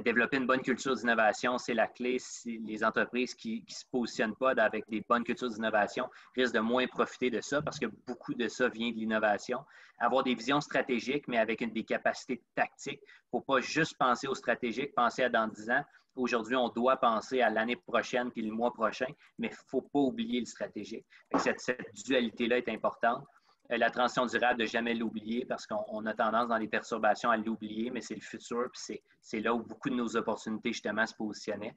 [SPEAKER 2] Développer une bonne culture d'innovation, c'est la clé. Si les entreprises qui ne se positionnent pas avec des bonnes cultures d'innovation risquent de moins profiter de ça parce que beaucoup de ça vient de l'innovation. Avoir des visions stratégiques, mais avec des capacités tactiques. Il ne faut pas juste penser au stratégique, penser à dans 10 ans. Aujourd'hui, on doit penser à l'année prochaine puis le mois prochain, mais il ne faut pas oublier le stratégique. Cette dualité-là est importante. La transition durable, de jamais l'oublier parce qu'on a tendance dans les perturbations à l'oublier, mais c'est le futur, puis c'est là où beaucoup de nos opportunités justement se positionnaient.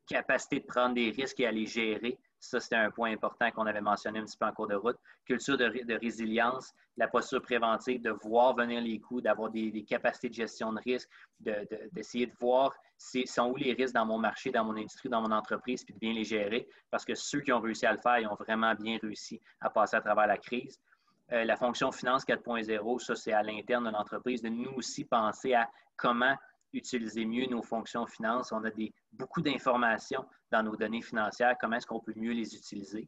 [SPEAKER 2] Capacité de prendre des risques et à les gérer Ça, c'était un point important qu'on avait mentionné un petit peu en cours de route. Culture de résilience, la posture préventive, de voir venir les coûts, d'avoir des capacités de gestion de risque, d'essayer de voir sont où les risques dans mon marché, dans mon industrie, dans mon entreprise, puis de bien les gérer. Parce que ceux qui ont réussi à le faire, ils ont vraiment bien réussi à passer à travers la crise. La fonction finance 4.0, ça, c'est à l'interne de l'entreprise, de nous aussi penser à comment utiliser mieux nos fonctions finances. On a beaucoup d'informations dans nos données financières, comment est-ce qu'on peut mieux les utiliser.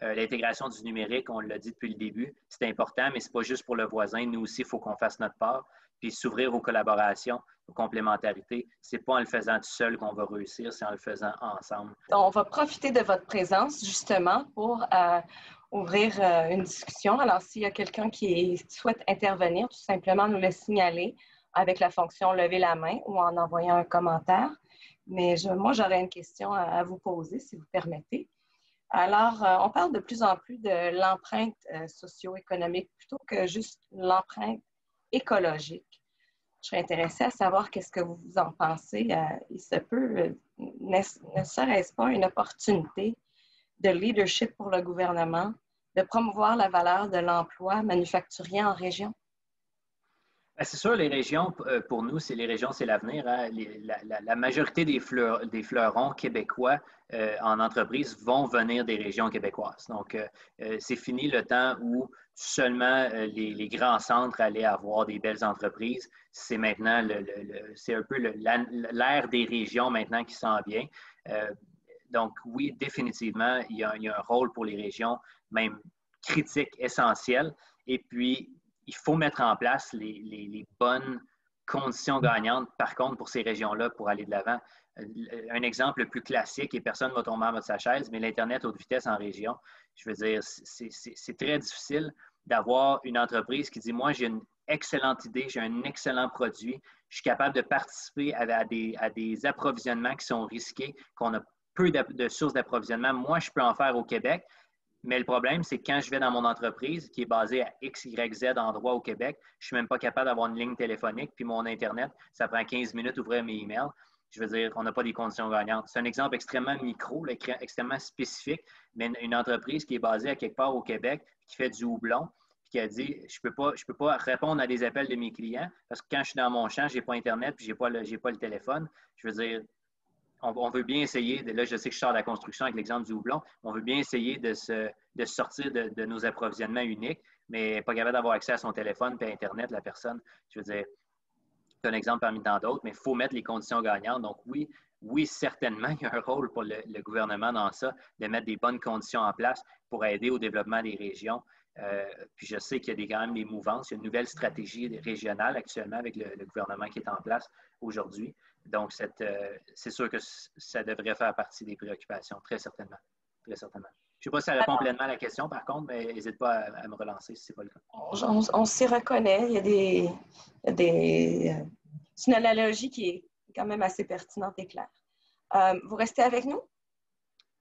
[SPEAKER 2] L'intégration du numérique, on l'a dit depuis le début, c'est important, mais ce n'est pas juste pour le voisin. Nous aussi, il faut qu'on fasse notre part. Puis s'ouvrir aux collaborations, aux complémentarités. Ce n'est pas en le faisant tout seul qu'on va réussir, c'est en le faisant ensemble.
[SPEAKER 1] On va profiter de votre présence justement pour ouvrir une discussion. Alors, s'il y a quelqu'un qui souhaite intervenir, tout simplement nous le signaler avec la fonction « Lever la main » ou en envoyant un commentaire. Mais moi, j'aurais une question à vous poser, si vous permettez. Alors, on parle de plus en plus de l'empreinte socio-économique plutôt que juste l'empreinte écologique. Je serais intéressée à savoir qu'est-ce que vous en pensez. Il se peut, ne serait-ce pas une opportunité de leadership pour le gouvernement de promouvoir la valeur de l'emploi manufacturier en région?
[SPEAKER 2] C'est sûr, les régions, pour nous, c'est l'avenir. Hein. La majorité des fleurons québécois en entreprise vont venir des régions québécoises. Donc, c'est fini le temps où seulement les grands centres allaient avoir des belles entreprises. C'est maintenant, c'est un peu l'ère des régions maintenant qui s'en vient. Donc, oui, définitivement, il y a un rôle pour les régions, même critique, essentiel. Et puis, il faut mettre en place les bonnes conditions gagnantes, par contre, pour ces régions-là, pour aller de l'avant. Un exemple le plus classique, et personne ne va tomber en bas de sa chaise, mais l'Internet haute vitesse en région. Je veux dire, c'est très difficile d'avoir une entreprise qui dit, moi, j'ai une excellente idée, j'ai un excellent produit, je suis capable de participer à des approvisionnements qui sont risqués, qu'on a peu de sources d'approvisionnement. Moi, je peux en faire au Québec. Mais le problème, c'est que quand je vais dans mon entreprise qui est basée à X, Y, Z endroits au Québec, je ne suis même pas capable d'avoir une ligne téléphonique, puis mon Internet, ça prend 15 minutes d'ouvrir mes emails. Je veux dire, on n'a pas des conditions gagnantes. C'est un exemple extrêmement micro, extrêmement spécifique, mais une entreprise qui est basée à quelque part au Québec, qui fait du houblon, puis qui a dit, je peux pas répondre à des appels de mes clients parce que quand je suis dans mon champ, je n'ai pas Internet, puis je n'ai pas le téléphone. Je veux dire, on veut bien essayer, là je sais que je sors de la construction avec l'exemple du houblon, on veut bien essayer de sortir de nos approvisionnements uniques, mais pas capable d'avoir accès à son téléphone et à Internet, la personne. Je veux dire, c'est un exemple parmi tant d'autres, mais il faut mettre les conditions gagnantes. Donc oui, certainement, il y a un rôle pour le gouvernement dans ça, de mettre des bonnes conditions en place pour aider au développement des régions. Puis je sais qu'il y a quand même des mouvances. Il y a une nouvelle stratégie régionale actuellement avec le gouvernement qui est en place aujourd'hui. Donc, c'est sûr que ça devrait faire partie des préoccupations, très certainement. Très certainement. Je ne sais pas si ça répond pleinement à la question, par contre, mais n'hésite pas à me relancer si ce n'est pas le cas.
[SPEAKER 1] On s'y reconnaît. C'est une analogie qui est quand même assez pertinente et claire. Vous restez avec nous?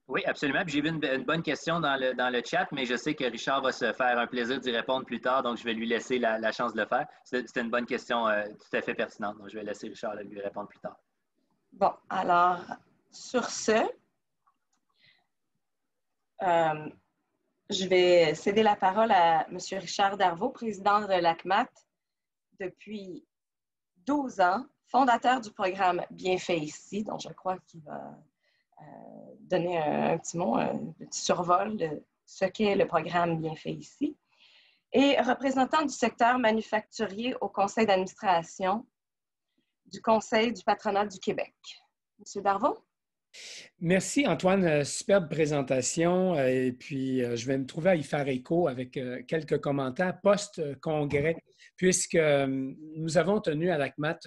[SPEAKER 2] Oui, absolument. Puis j'ai vu une bonne question dans le chat, mais je sais que Richard va se faire un plaisir d'y répondre plus tard, donc je vais lui laisser la chance de le faire. C'était une bonne question tout à fait pertinente, donc je vais laisser Richard lui répondre plus tard.
[SPEAKER 1] Bon, alors, sur ce, je vais céder la parole à M. Richard Darvaux, président de l'ACMAT depuis 12 ans, fondateur du programme Bienfait ici, dont je crois qu'il va donner un petit mot, un petit survol de ce qu'est le programme Bienfait ici, et représentant du secteur manufacturier au conseil d'administration du Conseil du patronat du Québec. Monsieur Darvaux?
[SPEAKER 3] Merci Antoine, superbe présentation. Et puis, je vais me trouver à y faire écho avec quelques commentaires post-congrès, puisque nous avons tenu à l'ACMAT,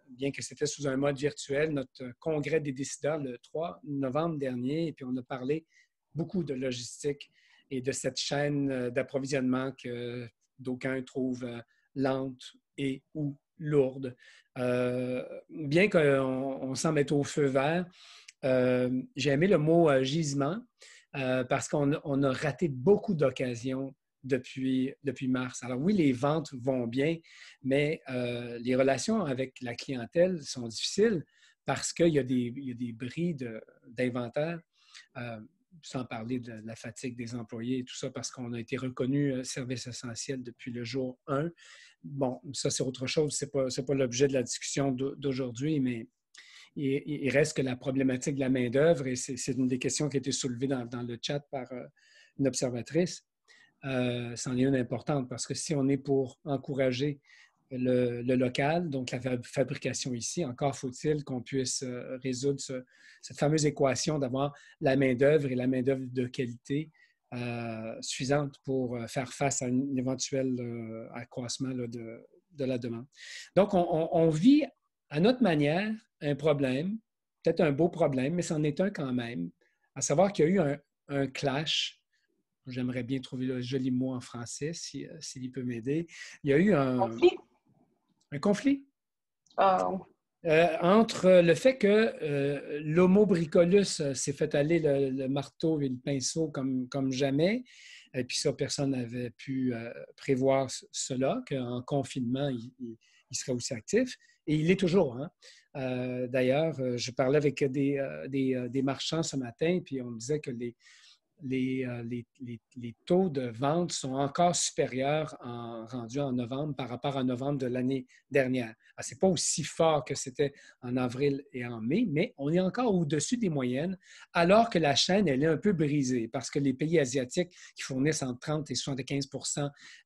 [SPEAKER 3] bien que c'était sous un mode virtuel, notre congrès des décideurs le 3 novembre dernier, et puis on a parlé beaucoup de logistique et de cette chaîne d'approvisionnement que d'aucuns trouvent lente et ou lourde. Bien qu'on semble être au feu vert, j'ai aimé le mot gisement parce qu'on a raté beaucoup d'occasions depuis mars. Alors oui, les ventes vont bien, mais les relations avec la clientèle sont difficiles parce qu'il y a des bris d'inventaire. sans parler de la fatigue des employés et tout ça, parce qu'on a été reconnu service essentiel depuis le jour 1. Bon, ça, c'est autre chose. Ce n'est pas l'objet de la discussion d'aujourd'hui, mais il reste que la problématique de la main-d'œuvre, et c'est une des questions qui a été soulevée dans le chat par une observatrice, c'en est une importante, parce que si on est pour encourager le local, donc la fabrication ici, encore faut-il qu'on puisse résoudre cette fameuse équation d'avoir la main-d'œuvre et la main-d'œuvre de qualité suffisante pour faire face à un éventuel accroissement là, de la demande. Donc, on vit à notre manière un problème, peut-être un beau problème, mais c'en est un quand même, à savoir qu'il y a eu un clash. J'aimerais bien trouver le joli mot en français, s'il peut m'aider. Il y a eu un conflit entre le fait que l'Homo bricolus s'est fait aller le marteau et le pinceau comme jamais, et puis ça, personne n'avait pu prévoir cela, qu'en confinement, il serait aussi actif, et il l'est toujours. Hein? D'ailleurs, je parlais avec des marchands ce matin, puis on me disait que les taux de vente sont encore supérieurs rendus en novembre par rapport à novembre de l'année dernière. Ce n'est pas aussi fort que c'était en avril et en mai, mais on est encore au-dessus des moyennes, alors que la chaîne, elle est un peu brisée parce que les pays asiatiques qui fournissent entre 30 et 75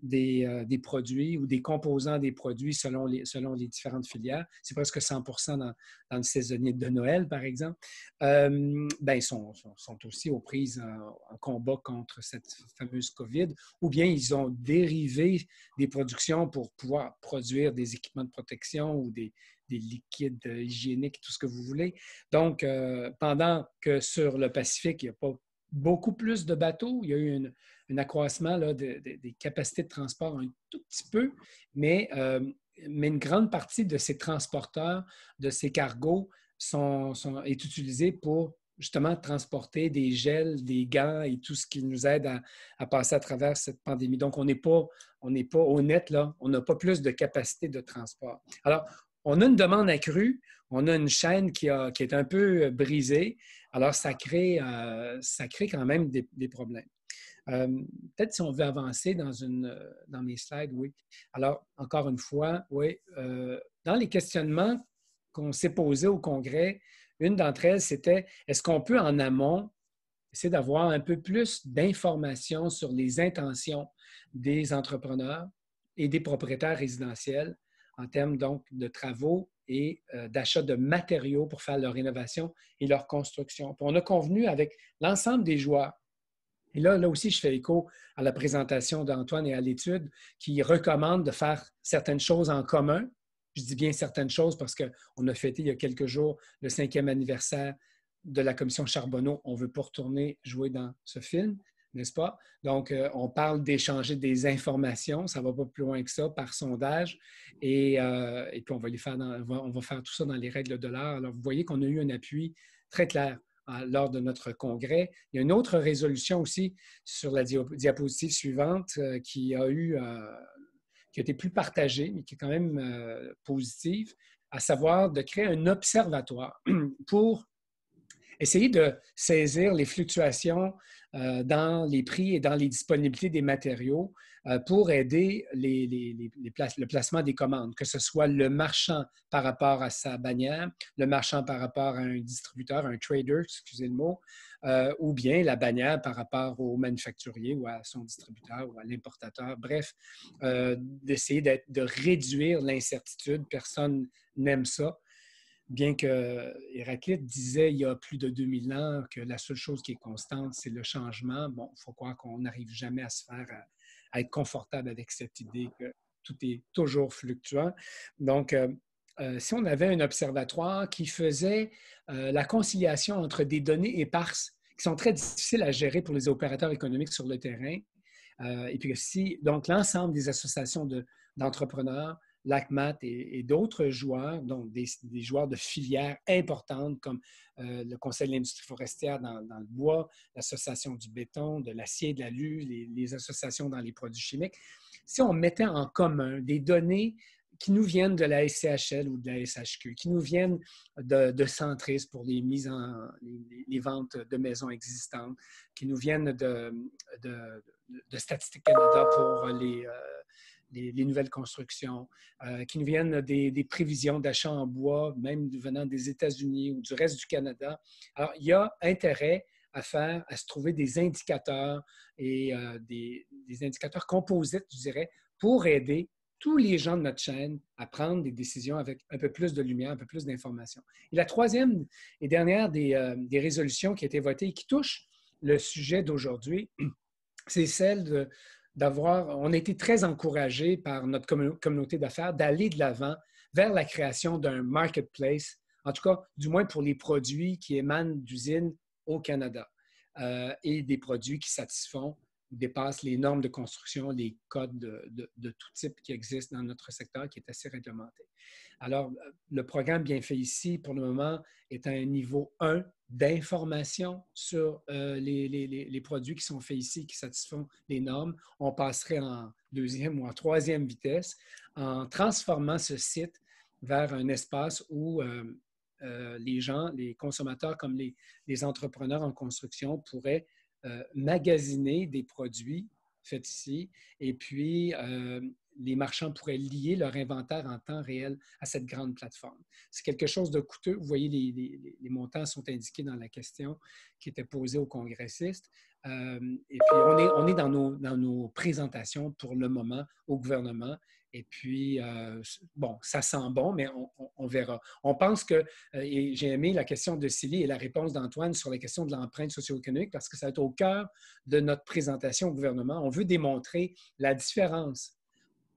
[SPEAKER 3] des produits ou des composants des produits selon les différentes filières, c'est presque 100 dans le saisonnier de Noël, par exemple, sont aussi aux prises en combat contre cette fameuse COVID, ou bien ils ont dérivé des productions pour pouvoir produire des équipements de protection ou des liquides hygiéniques, tout ce que vous voulez. Donc, pendant que sur le Pacifique, il n'y a pas beaucoup plus de bateaux, il y a eu un accroissement là, des capacités de transport un tout petit peu, mais une grande partie de ces transporteurs, de ces cargos, est utilisée pour justement transporter des gels, des gants et tout ce qui nous aide à passer à travers cette pandémie. Donc, on n'est pas honnête, là, on n'a pas plus de capacité de transport. Alors, on a une demande accrue, on a une chaîne qui est un peu brisée, alors ça crée quand même des problèmes. Peut-être si on veut avancer dans mes slides, oui. Alors, encore une fois, oui, dans les questionnements qu'on s'est posés au Congrès, une d'entre elles, c'était est-ce qu'on peut en amont essayer d'avoir un peu plus d'informations sur les intentions des entrepreneurs et des propriétaires résidentiels en termes donc de travaux et d'achat de matériaux pour faire leur rénovation et leur construction. Puis on a convenu avec l'ensemble des joueurs. Et là aussi, je fais écho à la présentation d'Antoine et à l'étude qui recommande de faire certaines choses en commun. Je dis bien certaines choses parce qu'on a fêté il y a quelques jours le 5e anniversaire de la commission Charbonneau. On ne veut pas retourner jouer dans ce film, n'est-ce pas? Donc, on parle d'échanger des informations. Ça ne va pas plus loin que ça par sondage. Et puis, on va faire tout ça dans les règles de l'art. Alors, vous voyez qu'on a eu un appui très clair lors de notre congrès. Il y a une autre résolution aussi sur la diapositive suivante qui a été plus partagée, mais qui est quand même positive, à savoir de créer un observatoire pour essayer de saisir les fluctuations dans les prix et dans les disponibilités des matériaux pour aider le placement des commandes, que ce soit le marchand par rapport à sa bannière, le marchand par rapport à un distributeur, un trader, excusez le mot, ou bien la bannière par rapport au manufacturier ou à son distributeur ou à l'importateur. Bref, d'essayer de réduire l'incertitude. Personne n'aime ça. Bien que Héraclite disait il y a plus de 2000 ans que la seule chose qui est constante, c'est le changement. Bon, il faut croire qu'on n'arrive jamais à se faire à être confortable avec cette idée que tout est toujours fluctuant. Donc, si on avait un observatoire qui faisait la conciliation entre des données éparses qui sont très difficiles à gérer pour les opérateurs économiques sur le terrain, et puis aussi, donc, l'ensemble des associations d'entrepreneurs, l'ACMAT et d'autres joueurs, donc des joueurs de filières importantes comme le Conseil de l'industrie forestière dans le bois, l'Association du béton, de l'acier, de l'alu, les associations dans les produits chimiques. Si on mettait en commun des données qui nous viennent de la SCHL ou de la SHQ, qui nous viennent de Centris pour les ventes de maisons existantes, qui nous viennent de Statistique Canada pour les nouvelles constructions, qui nous viennent des prévisions d'achat en bois, même venant des États-Unis ou du reste du Canada. Alors, il y a intérêt à se trouver des indicateurs et des indicateurs composites, je dirais, pour aider tous les gens de notre chaîne à prendre des décisions avec un peu plus de lumière, un peu plus d'informations. Et la troisième et dernière des résolutions qui a été votée et qui touche le sujet d'aujourd'hui, c'est celle d'avoir, on a été très encouragés par notre communauté d'affaires d'aller de l'avant vers la création d'un marketplace, en tout cas, du moins pour les produits qui émanent d'usines au Canada et des produits qui satisfont ou dépassent les normes de construction, les codes de tout type qui existent dans notre secteur qui est assez réglementé. Alors, le programme Bien fait ici, pour le moment, est à un niveau 1 d'information sur les produits qui sont faits ici, qui satisfont les normes. On passerait en deuxième ou en troisième vitesse en transformant ce site vers un espace où les gens, les consommateurs comme les entrepreneurs en construction pourraient magasiner des produits faits ici et puis les marchands pourraient lier leur inventaire en temps réel à cette grande plateforme. C'est quelque chose de coûteux. Vous voyez, les montants sont indiqués dans la question qui était posée aux congressistes. Et puis, on est dans nos présentations pour le moment au gouvernement. Et puis, bon, ça sent bon, mais on verra. On pense que, et j'ai aimé la question de Célie et la réponse d'Antoine sur la question de l'empreinte socio-économique parce que ça va être au cœur de notre présentation au gouvernement. On veut démontrer la différence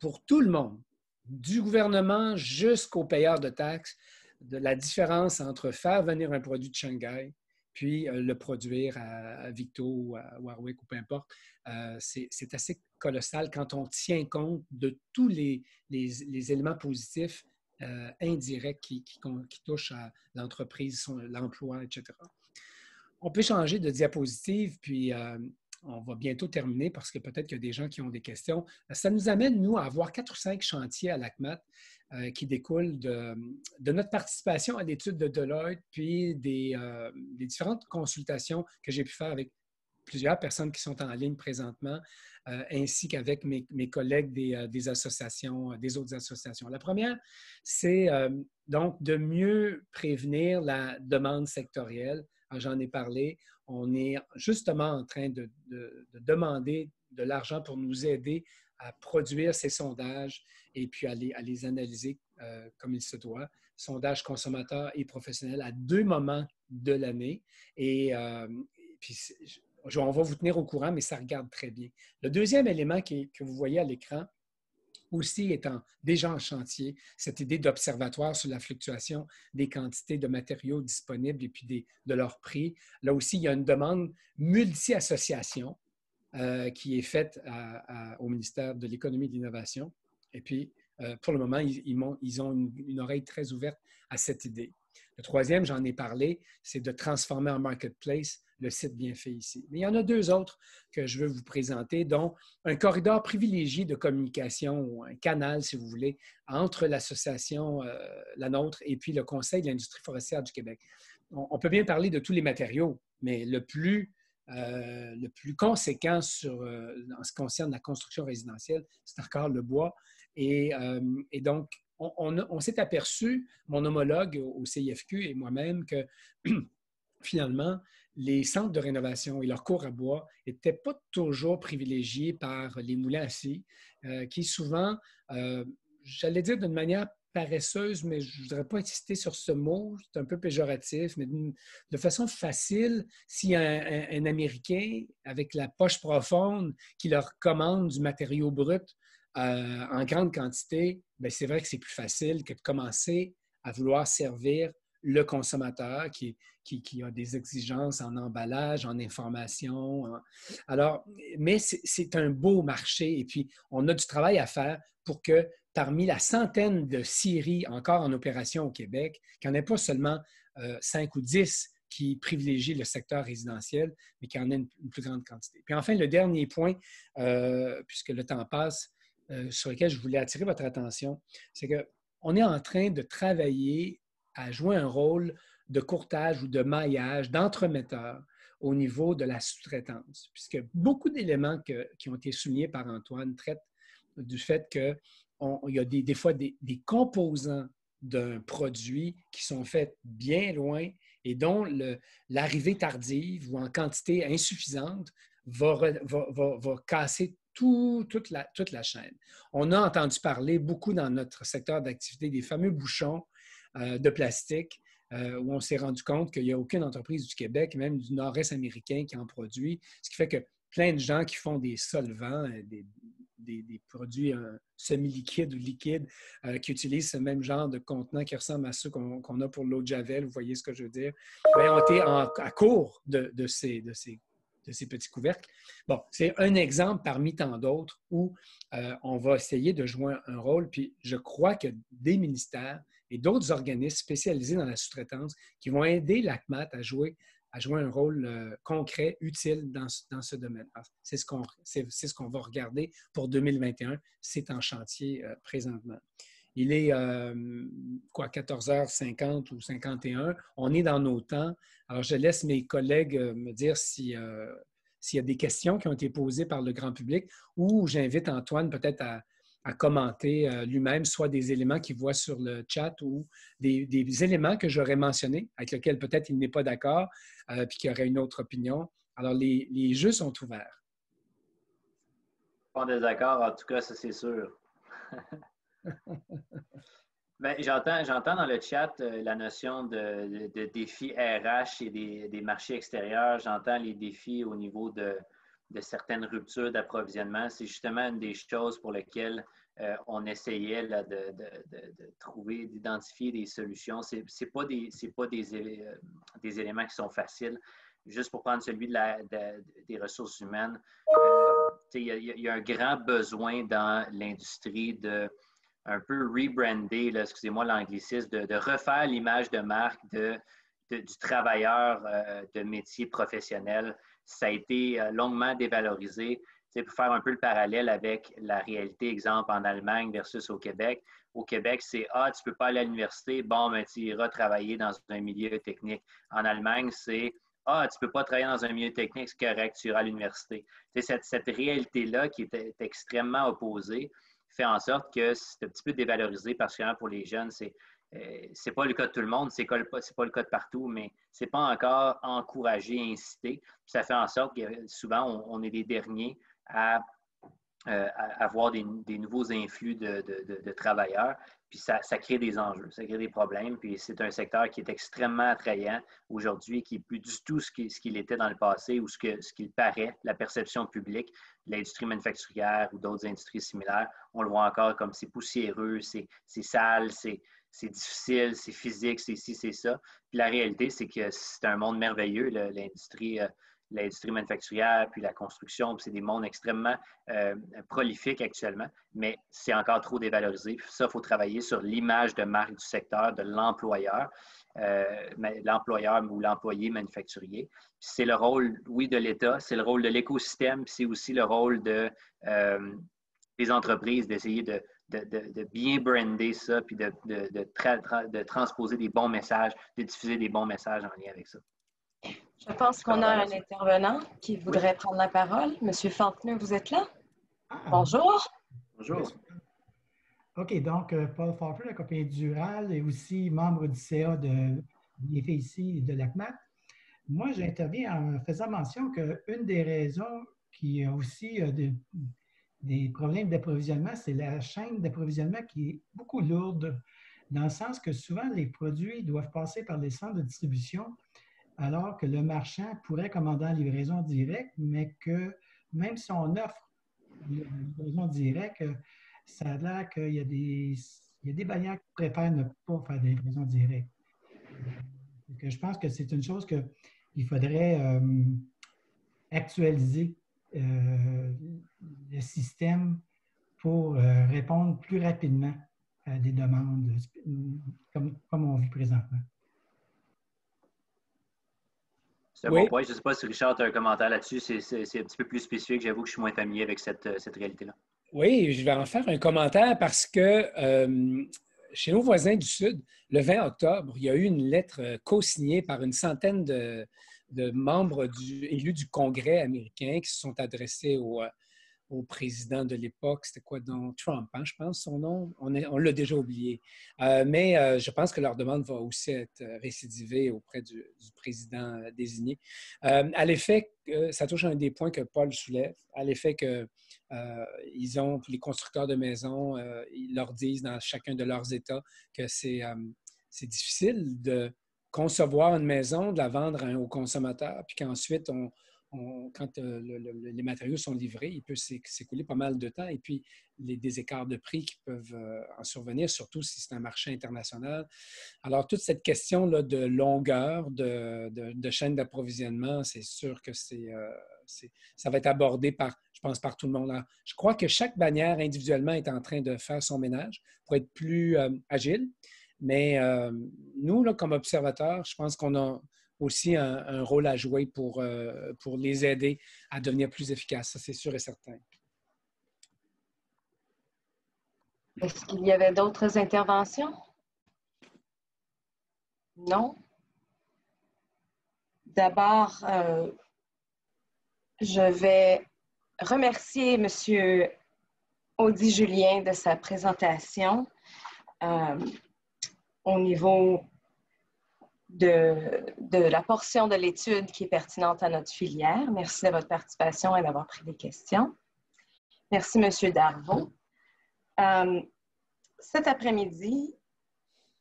[SPEAKER 3] pour tout le monde, du gouvernement jusqu'aux payeurs de taxes, de la différence entre faire venir un produit de Shanghai puis le produire à Victo ou à Warwick ou peu importe. C'est assez colossal quand on tient compte de tous les éléments positifs indirects qui touchent à l'entreprise, l'emploi, etc. On peut changer de diapositive, puis on va bientôt terminer parce que peut-être qu'il y a des gens qui ont des questions. Ça nous amène, nous, à avoir 4 ou 5 chantiers à l'ACMAT qui découlent de notre participation à l'étude de Deloitte, puis des différentes consultations que j'ai pu faire avec plusieurs personnes qui sont en ligne présentement, ainsi qu'avec mes collègues des associations, des autres associations. La première, c'est donc de mieux prévenir la demande sectorielle. J'en ai parlé. On est justement en train de demander de l'argent pour nous aider à produire ces sondages et puis à les analyser comme il se doit. Sondages consommateurs et professionnels à 2 moments de l'année. Et puis, on va vous tenir au courant, mais ça regarde très bien. Le deuxième élément que vous voyez à l'écran, aussi étant déjà en chantier, cette idée d'observatoire sur la fluctuation des quantités de matériaux disponibles et puis de leur prix. Là aussi, il y a une demande multi-association qui est faite au ministère de l'Économie et de l'Innovation. Et puis, pour le moment, ils ont une oreille très ouverte à cette idée. Le troisième, j'en ai parlé, c'est de transformer en marketplace le site Bien fait ici. Mais il y en a 2 autres que je veux vous présenter, dont un corridor privilégié de communication, ou un canal, si vous voulez, entre l'association, la nôtre, et puis le Conseil de l'industrie forestière du Québec. On peut bien parler de tous les matériaux, mais le plus conséquent en ce qui concerne la construction résidentielle, c'est encore le bois. Et donc, on s'est aperçu, mon homologue au CIFQ et moi-même, que finalement, les centres de rénovation et leurs cours à bois n'étaient pas toujours privilégiés par les moulins à scie, qui souvent, j'allais dire d'une manière paresseuse, mais je ne voudrais pas insister sur ce mot, c'est un peu péjoratif, mais de façon facile, s'il y a un Américain avec la poche profonde qui leur commande du matériau brut en grande quantité, bien, c'est vrai que c'est plus facile que de commencer à vouloir servir le consommateur qui a des exigences en emballage, en information. Alors, mais c'est un beau marché et puis on a du travail à faire pour que parmi la centaine de scieries encore en opération au Québec, qu'il n'y en ait pas seulement 5 ou 10 qui privilégient le secteur résidentiel, mais qu'il y en ait une plus grande quantité. Puis enfin, le dernier point, puisque le temps passe, sur lequel je voulais attirer votre attention, c'est qu'on est en train de travailler à jouer un rôle de courtage ou de maillage, d'entremetteur au niveau de la sous-traitance, puisque beaucoup d'éléments qui ont été soulignés par Antoine traitent du fait qu'il y a des fois des composants d'un produit qui sont faits bien loin et dont l'arrivée tardive ou en quantité insuffisante va casser toute la chaîne. On a entendu parler beaucoup dans notre secteur d'activité des fameux bouchons de plastique où on s'est rendu compte qu'il n'y a aucune entreprise du Québec, même du nord-est américain, qui en produit, ce qui fait que plein de gens qui font des solvants, des produits semi-liquides ou liquides qui utilisent ce même genre de contenant qui ressemble à ceux qu'on a pour l'eau de Javel, vous voyez ce que je veux dire, bien, ont été à court de ces petits couvercles. Bon, c'est un exemple parmi tant d'autres où on va essayer de jouer un rôle, puis je crois que des ministères et d'autres organismes spécialisés dans la sous-traitance qui vont aider l'ACMAT à jouer un rôle concret, utile dans ce domaine. C'est ce qu'on va regarder pour 2021. C'est en chantier présentement. Il est 14h50 ou 51. On est dans nos temps. Alors, je laisse mes collègues me dire s'il y a des questions qui ont été posées par le grand public ou j'invite Antoine peut-être à commenter lui-même, soit des éléments qu'il voit sur le chat ou des éléments que j'aurais mentionnés, avec lesquels peut-être il n'est pas d'accord, puis qu'il aurait une autre opinion. Alors, les jeux sont ouverts.
[SPEAKER 2] Pas en désaccord, en tout cas, ça c'est sûr. Bien, j'entends dans le chat la notion de défis RH et des marchés extérieurs. J'entends les défis au niveau de certaines ruptures d'approvisionnement. C'est justement une des choses pour lesquelles on essayait là, de trouver, d'identifier des solutions. Ce n'est pas des éléments qui sont faciles. Juste pour prendre celui des ressources humaines, il y a un grand besoin dans l'industrie de un peu rebrander, excusez-moi l'anglicisme, de refaire l'image de marque du travailleur de métier professionnel. Ça a été longuement dévalorisé. Pour faire un peu le parallèle avec la réalité, exemple, en Allemagne versus au Québec. Au Québec, c'est « Ah, tu ne peux pas aller à l'université, bon, ben, tu iras travailler dans un milieu technique. » En Allemagne, c'est « Ah, tu ne peux pas travailler dans un milieu technique, c'est correct, tu iras à l'université. » Cette réalité-là qui est extrêmement opposée fait en sorte que c'est un petit peu dévalorisé, particulièrement pour les jeunes. C'est pas le cas de tout le monde, c'est pas le cas de partout, mais c'est pas encore encouragé, incité. Puis ça fait en sorte que souvent, on est les derniers à avoir des nouveaux influx de travailleurs. Puis ça crée des enjeux, ça crée des problèmes. Puis c'est un secteur qui est extrêmement attrayant aujourd'hui, qui n'est plus du tout ce qu'il était dans le passé ou ce qu'il paraît, la perception publique de l'industrie manufacturière ou d'autres industries similaires. On le voit encore comme c'est poussiéreux, c'est sale, c'est difficile, c'est physique, c'est ci, c'est ça. Puis la réalité, c'est que c'est un monde merveilleux, l'industrie manufacturière, puis la construction, puis c'est des mondes extrêmement prolifiques actuellement, mais c'est encore trop dévalorisé. Ça, il faut travailler sur l'image de marque du secteur, de l'employeur, l'employeur ou l'employé manufacturier. Puis c'est le rôle, oui, de l'État, c'est le rôle de l'écosystème, puis c'est aussi le rôle des entreprises d'essayer de bien brander ça, puis de transposer des bons messages, de diffuser des bons messages en lien avec ça.
[SPEAKER 1] Je pense qu'on a un intervenant qui voudrait prendre la parole. Monsieur Faulkner, vous êtes là? Bonjour.
[SPEAKER 2] Bonjour.
[SPEAKER 4] OK, donc Paul Faulkner, la compagnie Dural, est aussi membre du CA il est fait ici de l'ACMAT. Moi, j'interviens en faisant mention qu'une des raisons qui a aussi des problèmes d'approvisionnement, c'est la chaîne d'approvisionnement qui est beaucoup lourde, dans le sens que souvent les produits doivent passer par les centres de distribution, alors que le marchand pourrait commander en livraison directe, mais que même si on offre une livraison directe, ça a l'air qu'il y a des bailleurs qui préfèrent ne pas faire de livraison directe. Donc, je pense que c'est une chose qu'il faudrait actualiser le système pour répondre plus rapidement à des demandes comme on vit présentement.
[SPEAKER 2] C'est un bon point. Je ne sais pas si Richard a un commentaire là-dessus. C'est un petit peu plus spécifique. J'avoue que je suis moins familier avec cette réalité-là.
[SPEAKER 3] Oui, je vais en faire un commentaire parce que chez nos voisins du Sud, le 20 octobre, il y a eu une lettre co-signée par une centaine de membres élus du Congrès américain qui se sont adressés au président de l'époque. C'était quoi donc? Trump, hein, je pense, son nom. On l'a déjà oublié. Mais je pense que leur demande va aussi être récidivée auprès du président désigné. À l'effet, ça touche à un des points que Paul soulève, à l'effet que les constructeurs de maisons, ils leur disent dans chacun de leurs États que c'est difficile de concevoir une maison, de la vendre aux consommateurs, puis qu'ensuite, quand les matériaux sont livrés, il peut s'écouler pas mal de temps. Et puis, des écarts de prix qui peuvent en survenir, surtout si c'est un marché international. Alors, toute cette question-là de longueur, de chaîne d'approvisionnement, c'est sûr que ça va être abordé je pense, par tout le monde. Alors, je crois que chaque bannière individuellement est en train de faire son ménage pour être plus agile. Mais nous, là, comme observateurs, je pense qu'on a aussi un rôle à jouer pour les aider à devenir plus efficaces. Ça, c'est sûr et certain.
[SPEAKER 1] Est-ce qu'il y avait d'autres interventions? Non. D'abord, je vais remercier M. Audy Julien de sa présentation au niveau de la portion de l'étude qui est pertinente à notre filière. Merci de votre participation et d'avoir pris des questions. Merci, M. Darvaux. Cet après-midi,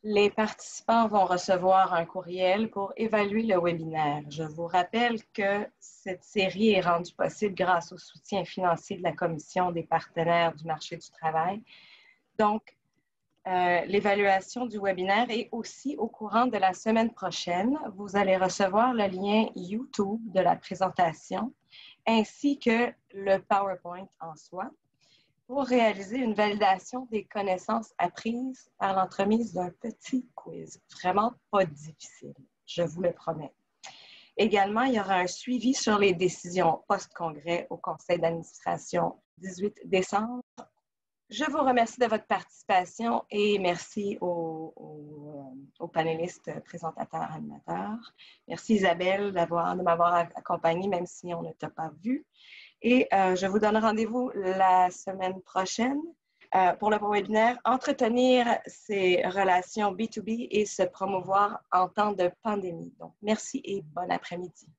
[SPEAKER 1] les participants vont recevoir un courriel pour évaluer le webinaire. Je vous rappelle que cette série est rendue possible grâce au soutien financier de la Commission des partenaires du marché du travail. Donc, l'évaluation du webinaire est aussi au courant de la semaine prochaine. Vous allez recevoir le lien YouTube de la présentation ainsi que le PowerPoint en soi pour réaliser une validation des connaissances apprises par l'entremise d'un petit quiz. Vraiment pas difficile, je vous le promets. Également, il y aura un suivi sur les décisions post-congrès au Conseil d'administration 18 décembre. Je vous remercie de votre participation et merci aux panélistes, présentateurs, animateurs. Merci Isabelle de m'avoir accompagnée, même si on ne t'a pas vu. Et je vous donne rendez-vous la semaine prochaine pour le webinaire « Entretenir ses relations B2B et se promouvoir en temps de pandémie ». Donc, merci et bon après-midi.